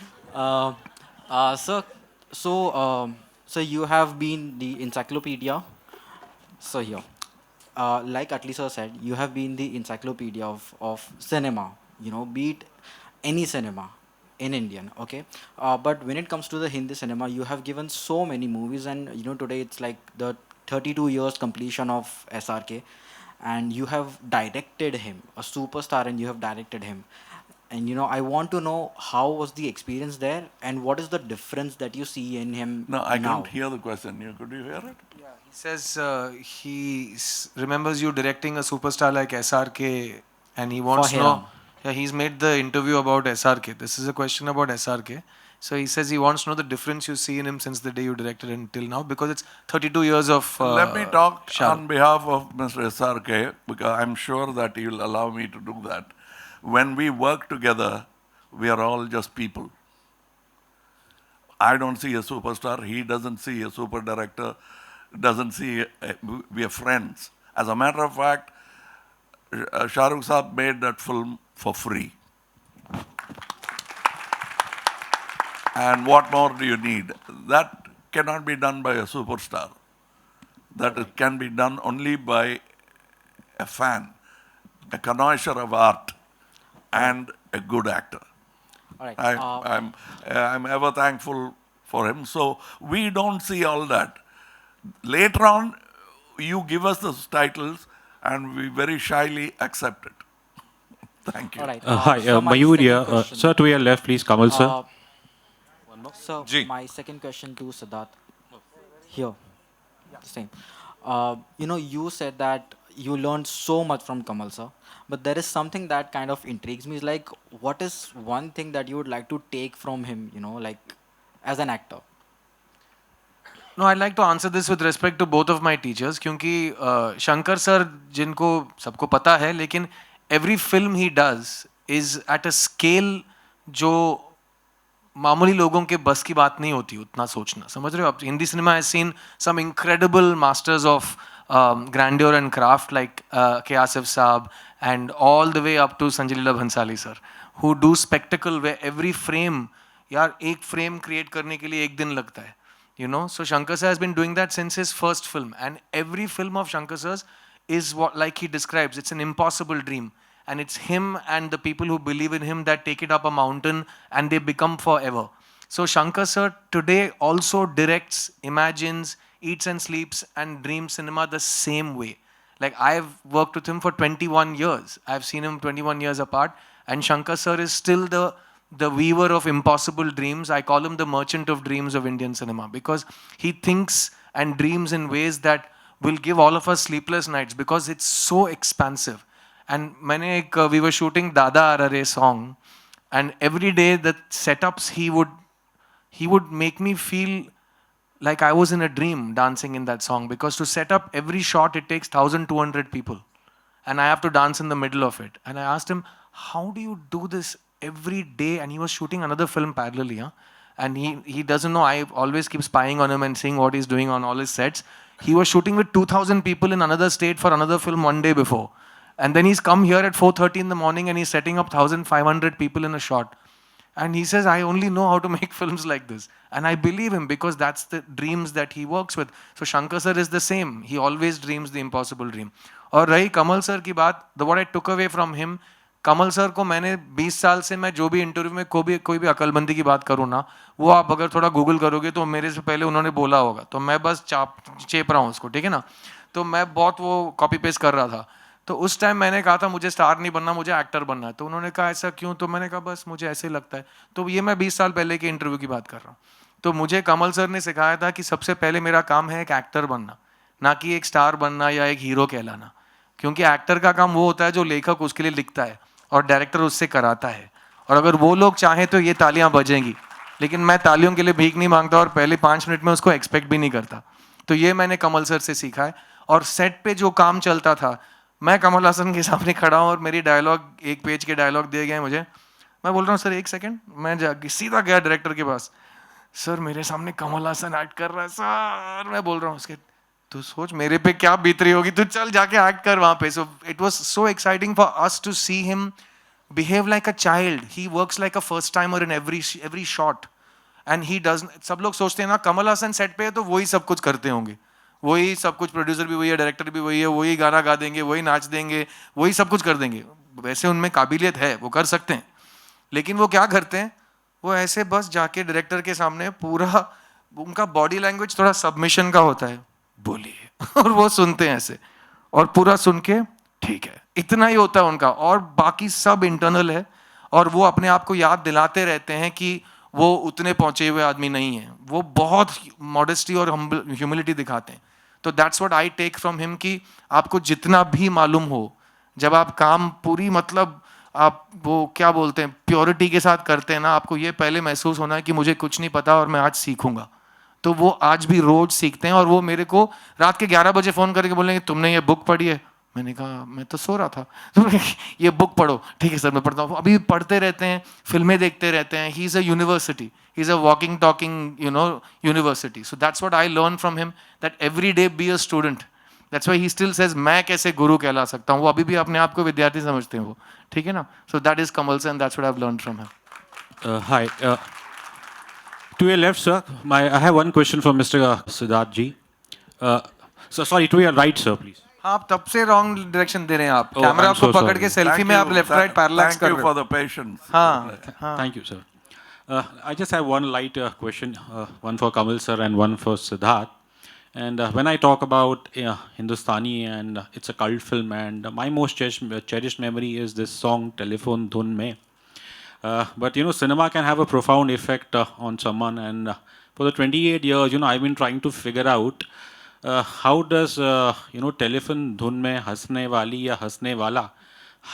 Sir, so you have been the encyclopedia. So here, like Atlee sir said, you have been the encyclopedia of cinema. Be it any cinema in Indian, okay? But when it comes to the Hindi cinema, you have given so many movies, and today it's like the 32 years completion of SRK, and you have directed him, a superstar, and you have directed him. And I want to know how was the experience there, and what is the difference that you see in him No, I now? couldn't hear the question. Could you hear it? He says remembers you directing a superstar like SRK, and he wants to know. Hiram. Yeah, he's made the interview about SRK. This is a question about SRK. So he says he wants to know the difference you see in him since the day you directed him till now, because it's 32 years of. Let me talk Shah. on behalf of Mr. SRK, because I'm sure that he will allow me to do that. When we work together, we are all just people. I don't see a superstar. He doesn't see a super director. Doesn't see. We are friends. As a matter of fact, Shah Rukh Saab made that film for free. And what more do you need? That cannot be done by a superstar. That can be done only by a fan, a connoisseur of art, and a good actor. All right. I'm ever thankful for him. So we don't see all that. Later on, you give us those titles, and we very shyly accept it. Thank you. All right. Hi, so my Mayur second here. question- Sir, to your left, please, Kamal sir. So Ji. my second question to Siddharth. Here. The same. You said that you learned so much from Kamal sir, but there is something that kind of intrigues me. Is like, what is one thing that you would like to take from him? Like as an actor. No, I'd like to answer this with respect to both of my teachers क्योंकि Shankar sir जिनको सबको पता है लेकिन every film he does is at a scale जो मामूली लोगों के बस की बात नहीं होती उतना सोचना समझ रहे हो आप Hindi cinema has seen some incredible masters of grandeur and craft like K. Asif Saab and all the way up to Sanjay Leela Bhansali sir who do spectacle where every frame यार एक frame create करने के लिए एक दिन लगता है so Shankar sir has been doing that since his first film and every film of Shankar sir's is what like he describes it's an impossible dream and it's him and the people who believe in him that take it up a mountain and they become forever. So Shankar sir today also directs, imagines, eats and sleeps and dreams cinema the same way. Like I've worked with him for 21 years. I've seen him 21 years apart and Shankar sir is still the weaver of impossible dreams. I call him the merchant of dreams of Indian cinema because he thinks and dreams in ways that will give all of us sleepless nights because it's so expansive. And we were shooting Dada Arare song and every day the setups he would make me feel like I was in a dream dancing in that song because to set up every shot it takes 1,200 people and I have to dance in the middle of it. And I asked him, how do you do this every day? And he was shooting another film parallelly. Huh? And he doesn't know, I always keep spying on him and seeing what he's doing on all his sets. He was shooting with 2,000 people in another state for another film one day before. And then he's come here at 4:30 in the morning and he's setting up 1,500 people in a shot. And he says, I only know how to make films like this. And I believe him because that's the dreams that he works with. So Shankar sir is the same. He always dreams the impossible dream. और रही कमल sir की बात, what I took away from him, Kamal sir को मैंने 20 साल से मैं जो भी इंटरव्यू में कोई भी अकलमंदी की बात करूँ ना, वो आप अगर थोड़ा गूगल करोगे तो मेरे से पहले उन्होंने बोला होगा. तो मैं बस चेप रहा हूँ उसको, ठीक है ना. तो मैं बहुत वो कॉपी पेस्ट कर रहा था. तो उस टाइम मैंने कहा था मुझे स्टार नहीं बनना, मुझे एक्टर बनना है. तो उन्होंने कहा ऐसा क्यों? तो मैंने कहा बस मुझे ऐसे लगता है. तो ये मैं 20 साल पहले के इंटरव्यू की बात कर रहा हूँ. तो मुझे कमल सर ने सिखाया था कि सबसे पहले मेरा काम है एक एक्टर बनना, ना कि एक स्टार बनना या एक हीरो कहलाना. क्योंकि एक्टर का काम वो होता है जो लेखक उसके लिए लिखता है और डायरेक्टर उससे कराता है. और अगर वो लोग चाहें तो ये तालियां बजेंगी, लेकिन मैं तालियों के लिए भीख नहीं मांगता और पहले 5 मिनट में उसको एक्सपेक्ट भी नहीं करता. तो ये मैंने कमल सर से सीखा है. और सेट पे जो काम चलता था, मैं कमल हासन के सामने खड़ा हूँ और मेरी डायलॉग 1 पेज के डायलॉग दिए गए मुझे. मैं बोल रहा हूँ सर 1 सेकंड. मैं सीधा गया डायरेक्टर के पास. सर मेरे सामने कमल हासन एक्ट कर रहा है सर. मैं बोल रहा हूँ उसके, तू सोच मेरे पे क्या बीत रही होगी, तू चल जाके एक्ट कर वहाँ पे. So it was so exciting for us to see him behave like a child. He works like a first timer in every shot. And he doesn't, सब लोग सोचते हैं ना कमल हासन सेट पे है तो वही सब कुछ करते होंगे, वही सब कुछ, प्रोड्यूसर भी वही है, डायरेक्टर भी वही है, वही गाना गा देंगे, वही नाच देंगे, वही सब कुछ कर देंगे. वैसे उनमें काबिलियत है, वो कर सकते हैं. लेकिन वो क्या करते हैं, वो ऐसे बस जाके डायरेक्टर के सामने पूरा उनका बॉडी लैंग्वेज थोड़ा सबमिशन का होता है, बोलिए, और वो सुनते हैं ऐसे और पूरा सुन के ठीक है, इतना ही होता है उनका. और बाकी सब इंटरनल है और वो अपने आप को याद दिलाते रहते हैं कि वो उतने पहुंचे हुए आदमी नहीं है. वो बहुत मॉडेस्टी और ह्यूमिलिटी दिखाते हैं. तो that's what I take from him कि आपको जितना भी मालूम हो, जब आप काम पूरी मतलब आप वो क्या बोलते हैं प्योरिटी के साथ करते हैं ना, आपको ये पहले महसूस होना है कि मुझे कुछ नहीं पता और मैं आज सीखूंगा. तो वो आज भी रोज सीखते हैं. और वो मेरे को रात के 11 बजे फ़ोन करके बोलेंगे तुमने ये बुक पढ़ी है. मैंने कहा मैं तो सो रहा था. ये बुक पढ़ो. ठीक है सर मैं पढ़ता हूँ. अभी पढ़ते रहते हैं, फिल्में देखते रहते हैं. He is a university, he is a walking talking university. So that's what I learn from him, that every day be a student. That's why he still says मैं कैसे गुरु कहला सकता हूँ. वो अभी भी अपने आप को विद्यार्थी समझते हैं वो, ठीक है ना. So that is Kamal sir and that's what I have learned from him. Hi. To your left, sir, I have one question for Mr. Siddharth ji. Sorry, to your right, sir, please. आप तब से wrong direction दे रहे हैं आप Oh, camera I'm को so पकड़ के sorry. Selfie में आप लेफ्ट राइट पैरेलैक्स Thank कर you रहे for हो the patience. हाँ हाँ Thank you, sir. I just have one light question, one for Kamal sir and one for Siddharth. And when I talk about Hindustani and it's a cult film, and my most cherished memory is this song "Telephone Dhun Mein." But you know, cinema can have a profound effect on someone. And for the 28 years, you know, I've been trying to figure out how does you know, telephone dhun mein hasne wali ya hasne wala.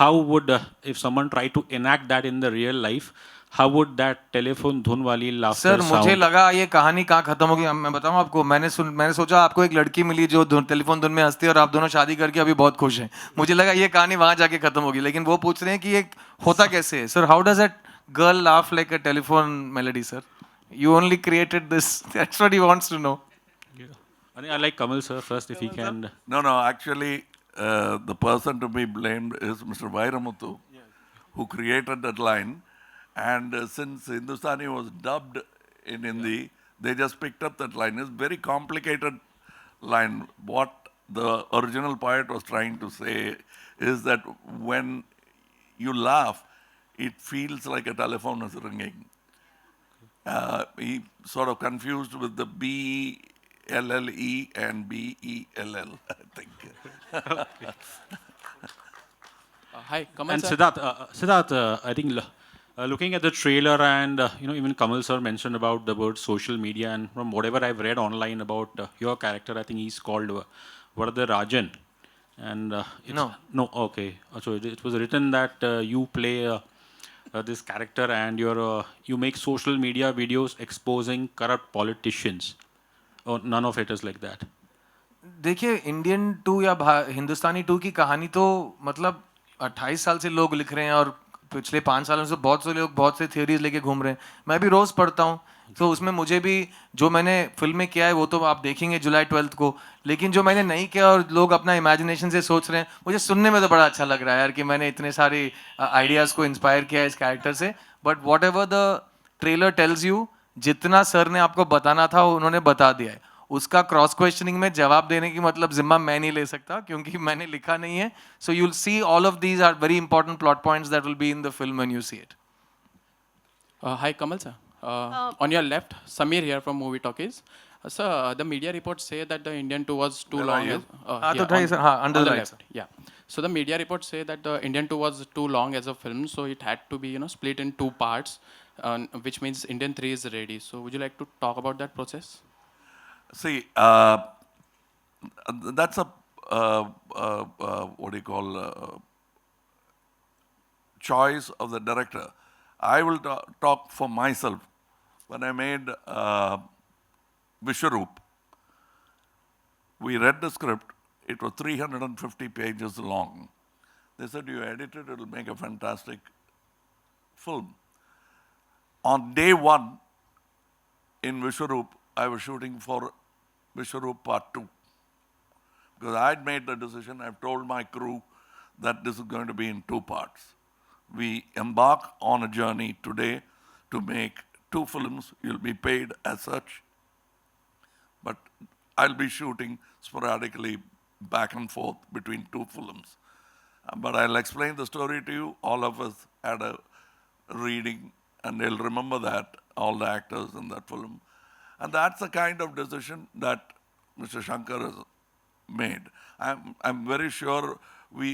How would if someone try to enact that in the real life, how would that telephone dhun wali laughter sir मुझे sound? लगा ये कहानी कहाँ खत्म होगी मैं बताऊं आपको मैंने सोचा आपको एक लड़की मिली जो टेलीफोन धुन में हंसती है और आप दोनों शादी करके अभी बहुत खुश हैं मुझे लगा ये कहानी वहां जाके खत्म होगी लेकिन वो पूछ रहे हैं कि ये होता कैसे है sir how does that girl laugh like a telephone melody sir you only created this that's what he wants to know I think I like Kamal sir first if he can. No, actually, the person to be blamed is Mr. Vairamuthu, who created that line. And since Hindustani was dubbed in Hindi, they just picked up that line. It's very complicated line. What the original poet was trying to say is that when you laugh, it feels like a telephone is ringing. He sort of confused with the BLLE and BELL, I think. Hi, Kamal And sir. Siddharth, I think looking at the trailer and you know, even Kamal sir mentioned about the word social media, and from whatever I've read online about your character, I think he's called Vardha Rajan. And it's, no, okay. So it was written that you play this character and you make social media videos exposing corrupt politicians. Oh, none of it is like that. देखिए Indian to या हिंदुस्तानी to की कहानी तो मतलब 28 साल से लोग लिख रहे हैं और पिछले 5 सालों से बहुत से लोग बहुत से थियोरीज लेके घूम रहे हैं मैं भी रोज पढ़ता हूँ तो उसमें मुझे भी जो मैंने फिल्म में किया है वो तो आप देखेंगे जुलाई 12 को लेकिन जो मैंने नहीं किया और लोग अपना इमेजिनेशन से सोच रहे हैं मुझे सुनने में तो बड़ा अच्छा लग रहा है यार कि मैंने इतने सारे आइडियाज़ को इंस्पायर किया है इस कैरेक्टर से but what ever the trailer tells you जितना सर ने आपको बताना था उन्होंने बता दिया है उसका क्रॉस क्वेश्चनिंग में जवाब देने की मतलब जिम्मा मैं नहीं ले सकता क्योंकि मैंने लिखा नहीं है so you will see all of these are very important plot points that will be in the film when you see it Hi, Kamal sir. On your left, Samir here from Movie Talkies. Sir, the media reports say that the Indian 2 was too Where long. are you? under the right, left. Yeah. So the media reports say that the Indian 2 was too long as a film, so it had to be split in 2 parts, which means Indian 3 is ready. So would you like to talk about that process? See, that's a, what do you call, choice of the director. I will talk for myself. When I made Vishwaroop, we read the script. It was 350 pages long. They said, you edit it, it'll make a fantastic film. On day 1 in Vishwaroop, I was shooting for Vishwaroop Part 2. Because I'd made the decision, I've told my crew that this is going to be in 2 parts. We embark on a journey today to make 2 films. You'll be paid as such. But I'll be shooting sporadically back and forth between 2 films. But I'll explain the story to you. All of us had a reading and they'll remember that, all the actors in that film. And that's the kind of decision that Mr. Shankar has made. I'm very sure we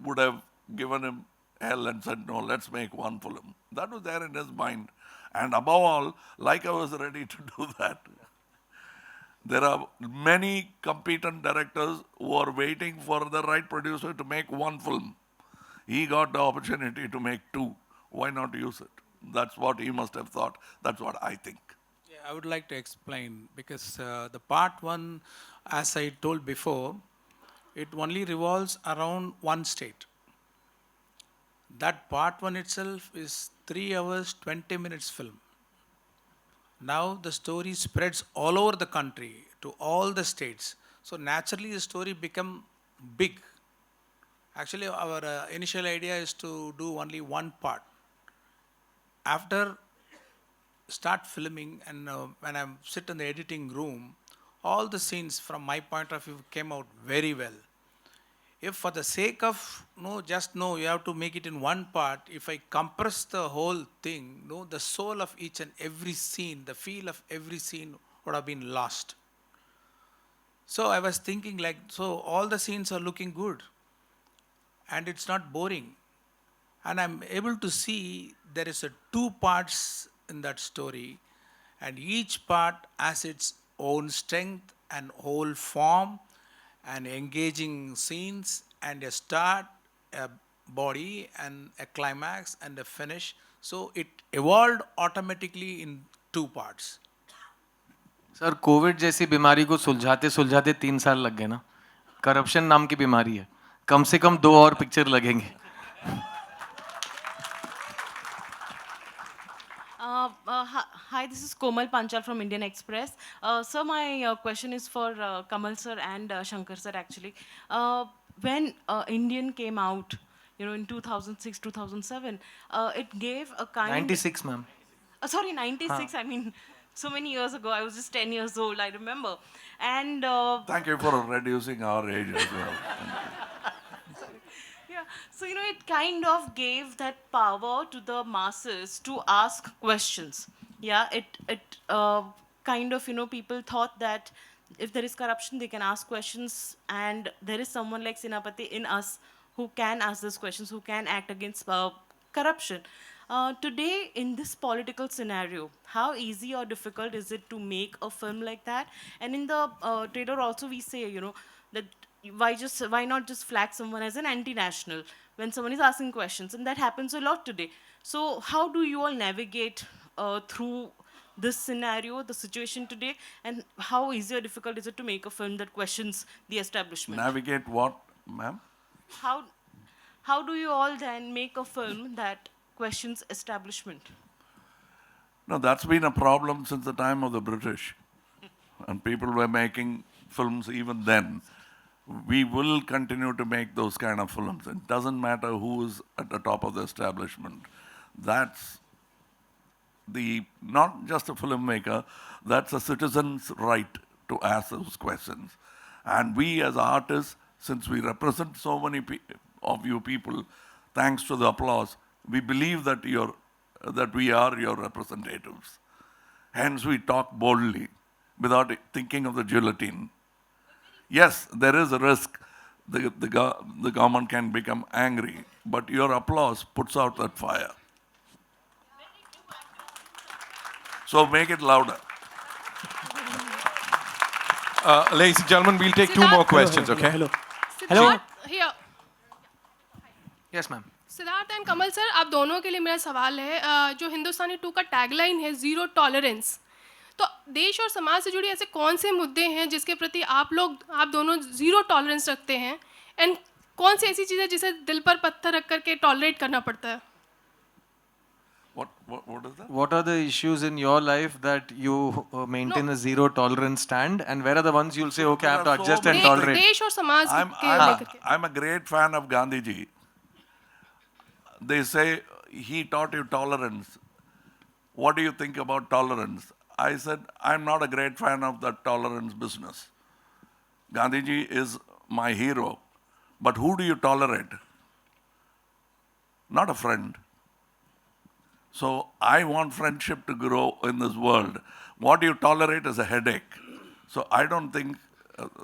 would have given him hell and said, no, let's make 1 film. That was there in his mind. And above all, like I was ready to do that. There are many competent directors who are waiting for the right producer to make 1 film. He got the opportunity to make 2. Why not use it? That's what he must have thought. That's what I think. Yeah, I would like to explain because the part 1, as I told before, it only revolves around 1 state. That part 1 itself is 3 hours, 20 minutes film. Now the story spreads all over the country to all the states. So naturally the story become big. Actually our initial idea is to do only 1 part. After start filming and when I sit in the editing room, all the scenes from my point of view came out very well. if for the sake of just you have to make it in one part, if I compress the whole thing, the soul of each and every scene, the feel of every scene would have been lost. So I was thinking like, so all the scenes are looking good and it's not boring. And I'm able to see there is a two parts in that story, and each part has its own strength and whole form and engaging scenes and a start, a body and a climax and a finish. So it evolved automatically in two parts. Sir Covid जैसी बीमारी को सुलझाते सुलझाते 3 साल लग गए ना. Corruption नाम की बीमारी है, कम से कम 2 और पिक्चर लगेंगे. Hi, this is Komal Panchal from Indian Express. Sir, my question is for Kamal sir and Shankar sir actually. When Indian came out, in 2006, 2007, it gave a kind... 96 ma'am. Sorry, 96, I mean, so many years ago. I was just 10 years old, I remember. And... Thank you for reducing our age as well. Yeah, so it kind of gave that power to the masses to ask questions. Yeah, it kind of, people thought that if there is corruption, they can ask questions, and there is someone like Sinapati in us who can ask those questions, who can act against corruption. Today, in this political scenario, how easy or difficult is it to make a film like that? And in the trailer also we say, that why not just flag someone as an anti-national when someone is asking questions, and that happens a lot today. So how do you all navigate through this scenario, the situation today, and how easy or difficult is it to make a film that questions the establishment? Navigate what, ma'am? How do you all then make a film that questions establishment? No, that's been a problem since the time of the British. And people were making films even then. We will continue to make those kind of films. It doesn't matter who is at the top of the establishment. That's not just a filmmaker, that's a citizen's right to ask those questions. And we as artists, since we represent so many of you people, thanks to the applause, we believe that we are your representatives. Hence we talk boldly without thinking of the guillotine. Yes, there is a risk the government can become angry, but your applause puts out that fire. So make it louder. Ladies and gentlemen, we'll take two more questions, okay? Hello. Here. Yes ma'am. Siddharth and Kamal sir, आप दोनों के लिए मेरा सवाल है, जो हिंदुस्तानी 2 का tagline है जीरो टॉलरेंस, तो देश और समाज से जुड़े ऐसे कौन से मुद्दे हैं जिसके प्रति आप दोनों जीरो टॉलरेंस रखते हैं, एंड कौन सी ऐसी चीज़ है जिसे दिल पर पत्थर रख करके टॉलरेट करना पड़ता है? What is that? What are the issues in your life that you maintain a zero tolerance stand, and where are the ones you'll say, okay, I have to adjust and tolerate? देश और समाज के लेकर के. I'm a great fan of Gandhiji. They say he taught you tolerance. What do you think about tolerance? I said, I'm not a great fan of the tolerance business. Gandhiji is my hero. But who do you tolerate? Not a friend. So I want friendship to grow in this world. What you tolerate is a headache. So I don't think,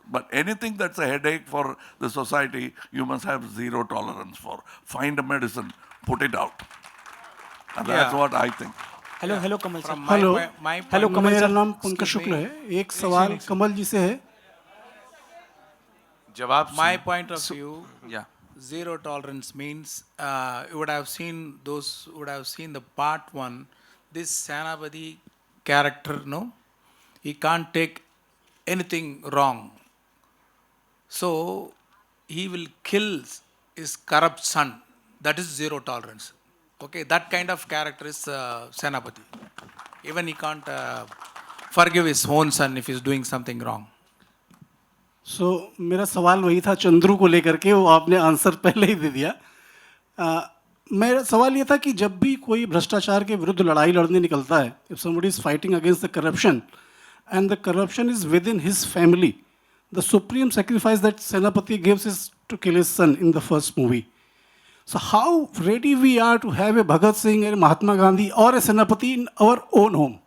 but anything that's a headache for the society, you must have zero tolerance for. Find a medicine, put it out. And that's what I think. Hello Kamal sir. Hello Kamal मेरा sir. नाम पंकज शुक्ल है. एक सवाल कमल जी से है. जवाब. My point of view, zero tolerance means you would have seen the part 1. This Sanapati character, he can't take anything wrong. So he will kill his corrupt son. That is zero tolerance. Okay, that kind of character is Sanapati. Even he can't forgive his own son if he's doing something wrong. सो मेरा सवाल वही था चंद्रू को लेकर के, वो आपने answer पहले ही दे दिया. मेरा सवाल ये था कि जब भी कोई भ्रष्टाचार के विरुद्ध लड़ाई लड़ने निकलता है, if somebody is fighting against the corruption and the corruption is with in his family, the supreme sacrifice that Senapati gives is to kill his son in the first movie. So how ready we are to have a Bhagat Singh, a Mahatma Gandhi or a Senapati in our own home?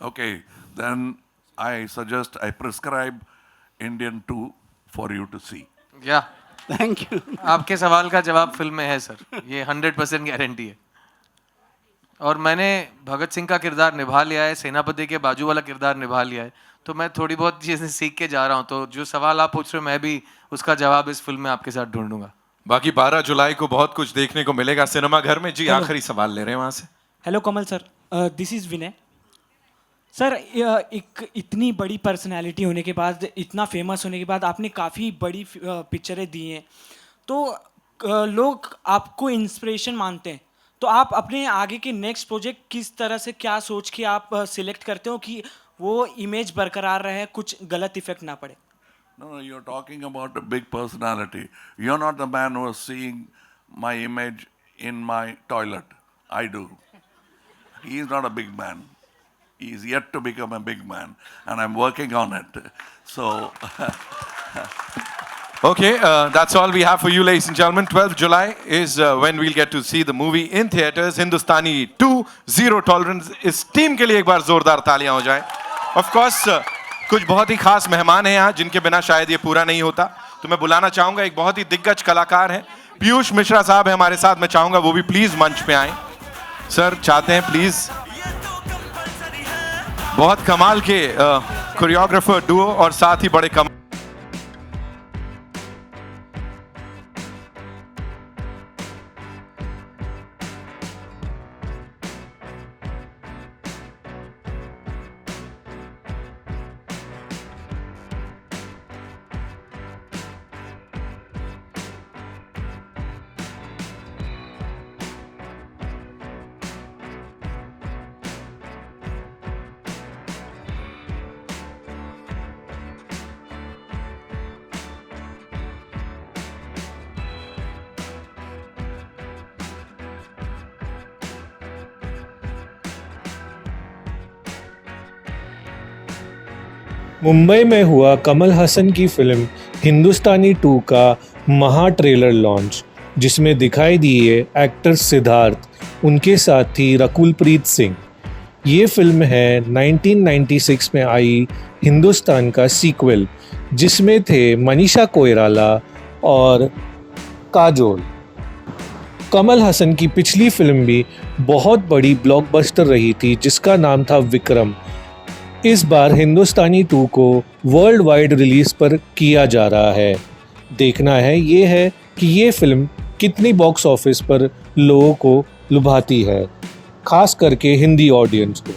Okay, then I suggest I prescribe Indian 2 for you to see. या Thank you. आपके सवाल का जवाब film में है sir, ये 100% guarantee है। और मैंने भगत सिंह का किरदार निभा लिया है, सेनापति के बाजू वाला किरदार निभा लिया है, तो मैं थोड़ी बहुत चीज़ें सीख के जा रहा हूँ, तो जो सवाल आप पूछ रहे हो मैं भी उसका जवाब इस फिल्म में आपके साथ ढूंढूंगा। बाकी 12 जुलाई को बहुत कुछ देखने को मिलेगा सिनेमा घर में। जी आखिरी सवाल ले रहे हैं वहां से। Hello Kamal sir, this is Vinay sir. एक इतनी बड़ी पर्सनालिटी होने के बाद, इतना फेमस होने के बाद आपने काफ़ी बड़ी पिक्चरें दी हैं, तो लोग आपको इंस्पिरेशन मानते हैं, तो आप अपने आगे के नेक्स्ट प्रोजेक्ट किस तरह से, क्या सोच के आप सिलेक्ट करते हो कि वो इमेज बरकरार रहे, कुछ गलत इफेक्ट ना पड़े? No, you're talking about a big personality. You're not the man who is seeing my image in my toilet. I do. He is not a big man. He is yet to become a big man, and I'm working on it. So, Okay, that's all we have for you, ladies and gentlemen. 12th July is when we'll get to see the movie in theaters. Hindustani 2, Zero Tolerance. इस team के लिए एक बार जोरदार तालियां हो जाएं. Of course, कुछ बहुत ही खास मेहमान हैं यहाँ जिनके बिना शायद ये पूरा नहीं होता, तो मैं बुलाना चाहूंगा एक बहुत ही दिग्गज कलाकार हैं, पीयूष मिश्रा साहब है हमारे साथ। मैं चाहूंगा वो भी प्लीज मंच पे आएं। सर चाहते हैं प्लीज। बहुत कमाल के कोरियोग्राफर डुओ और साथ ही बड़े कमाल मुंबई में हुआ कमल हसन की फिल्म हिंदुस्तानी 2 का महा ट्रेलर लॉन्च, जिसमें दिखाई दिए एक्टर सिद्धार्थ, उनके साथ थी रकुल प्रीत सिंह। ये फिल्म है 1996 में आई हिंदुस्तान का सीक्वल, जिसमें थे मनीषा कोइराला और काजोल। कमल हसन की पिछली फिल्म भी बहुत बड़ी ब्लॉकबस्टर रही थी, जिसका नाम था विक्रम। इस बार हिंदुस्तानी 2 को वर्ल्ड वाइड रिलीज़ पर किया जा रहा है। देखना है कि ये फिल्म कितनी बॉक्स ऑफिस पर लोगों को लुभाती है, खास करके हिंदी ऑडियंस को।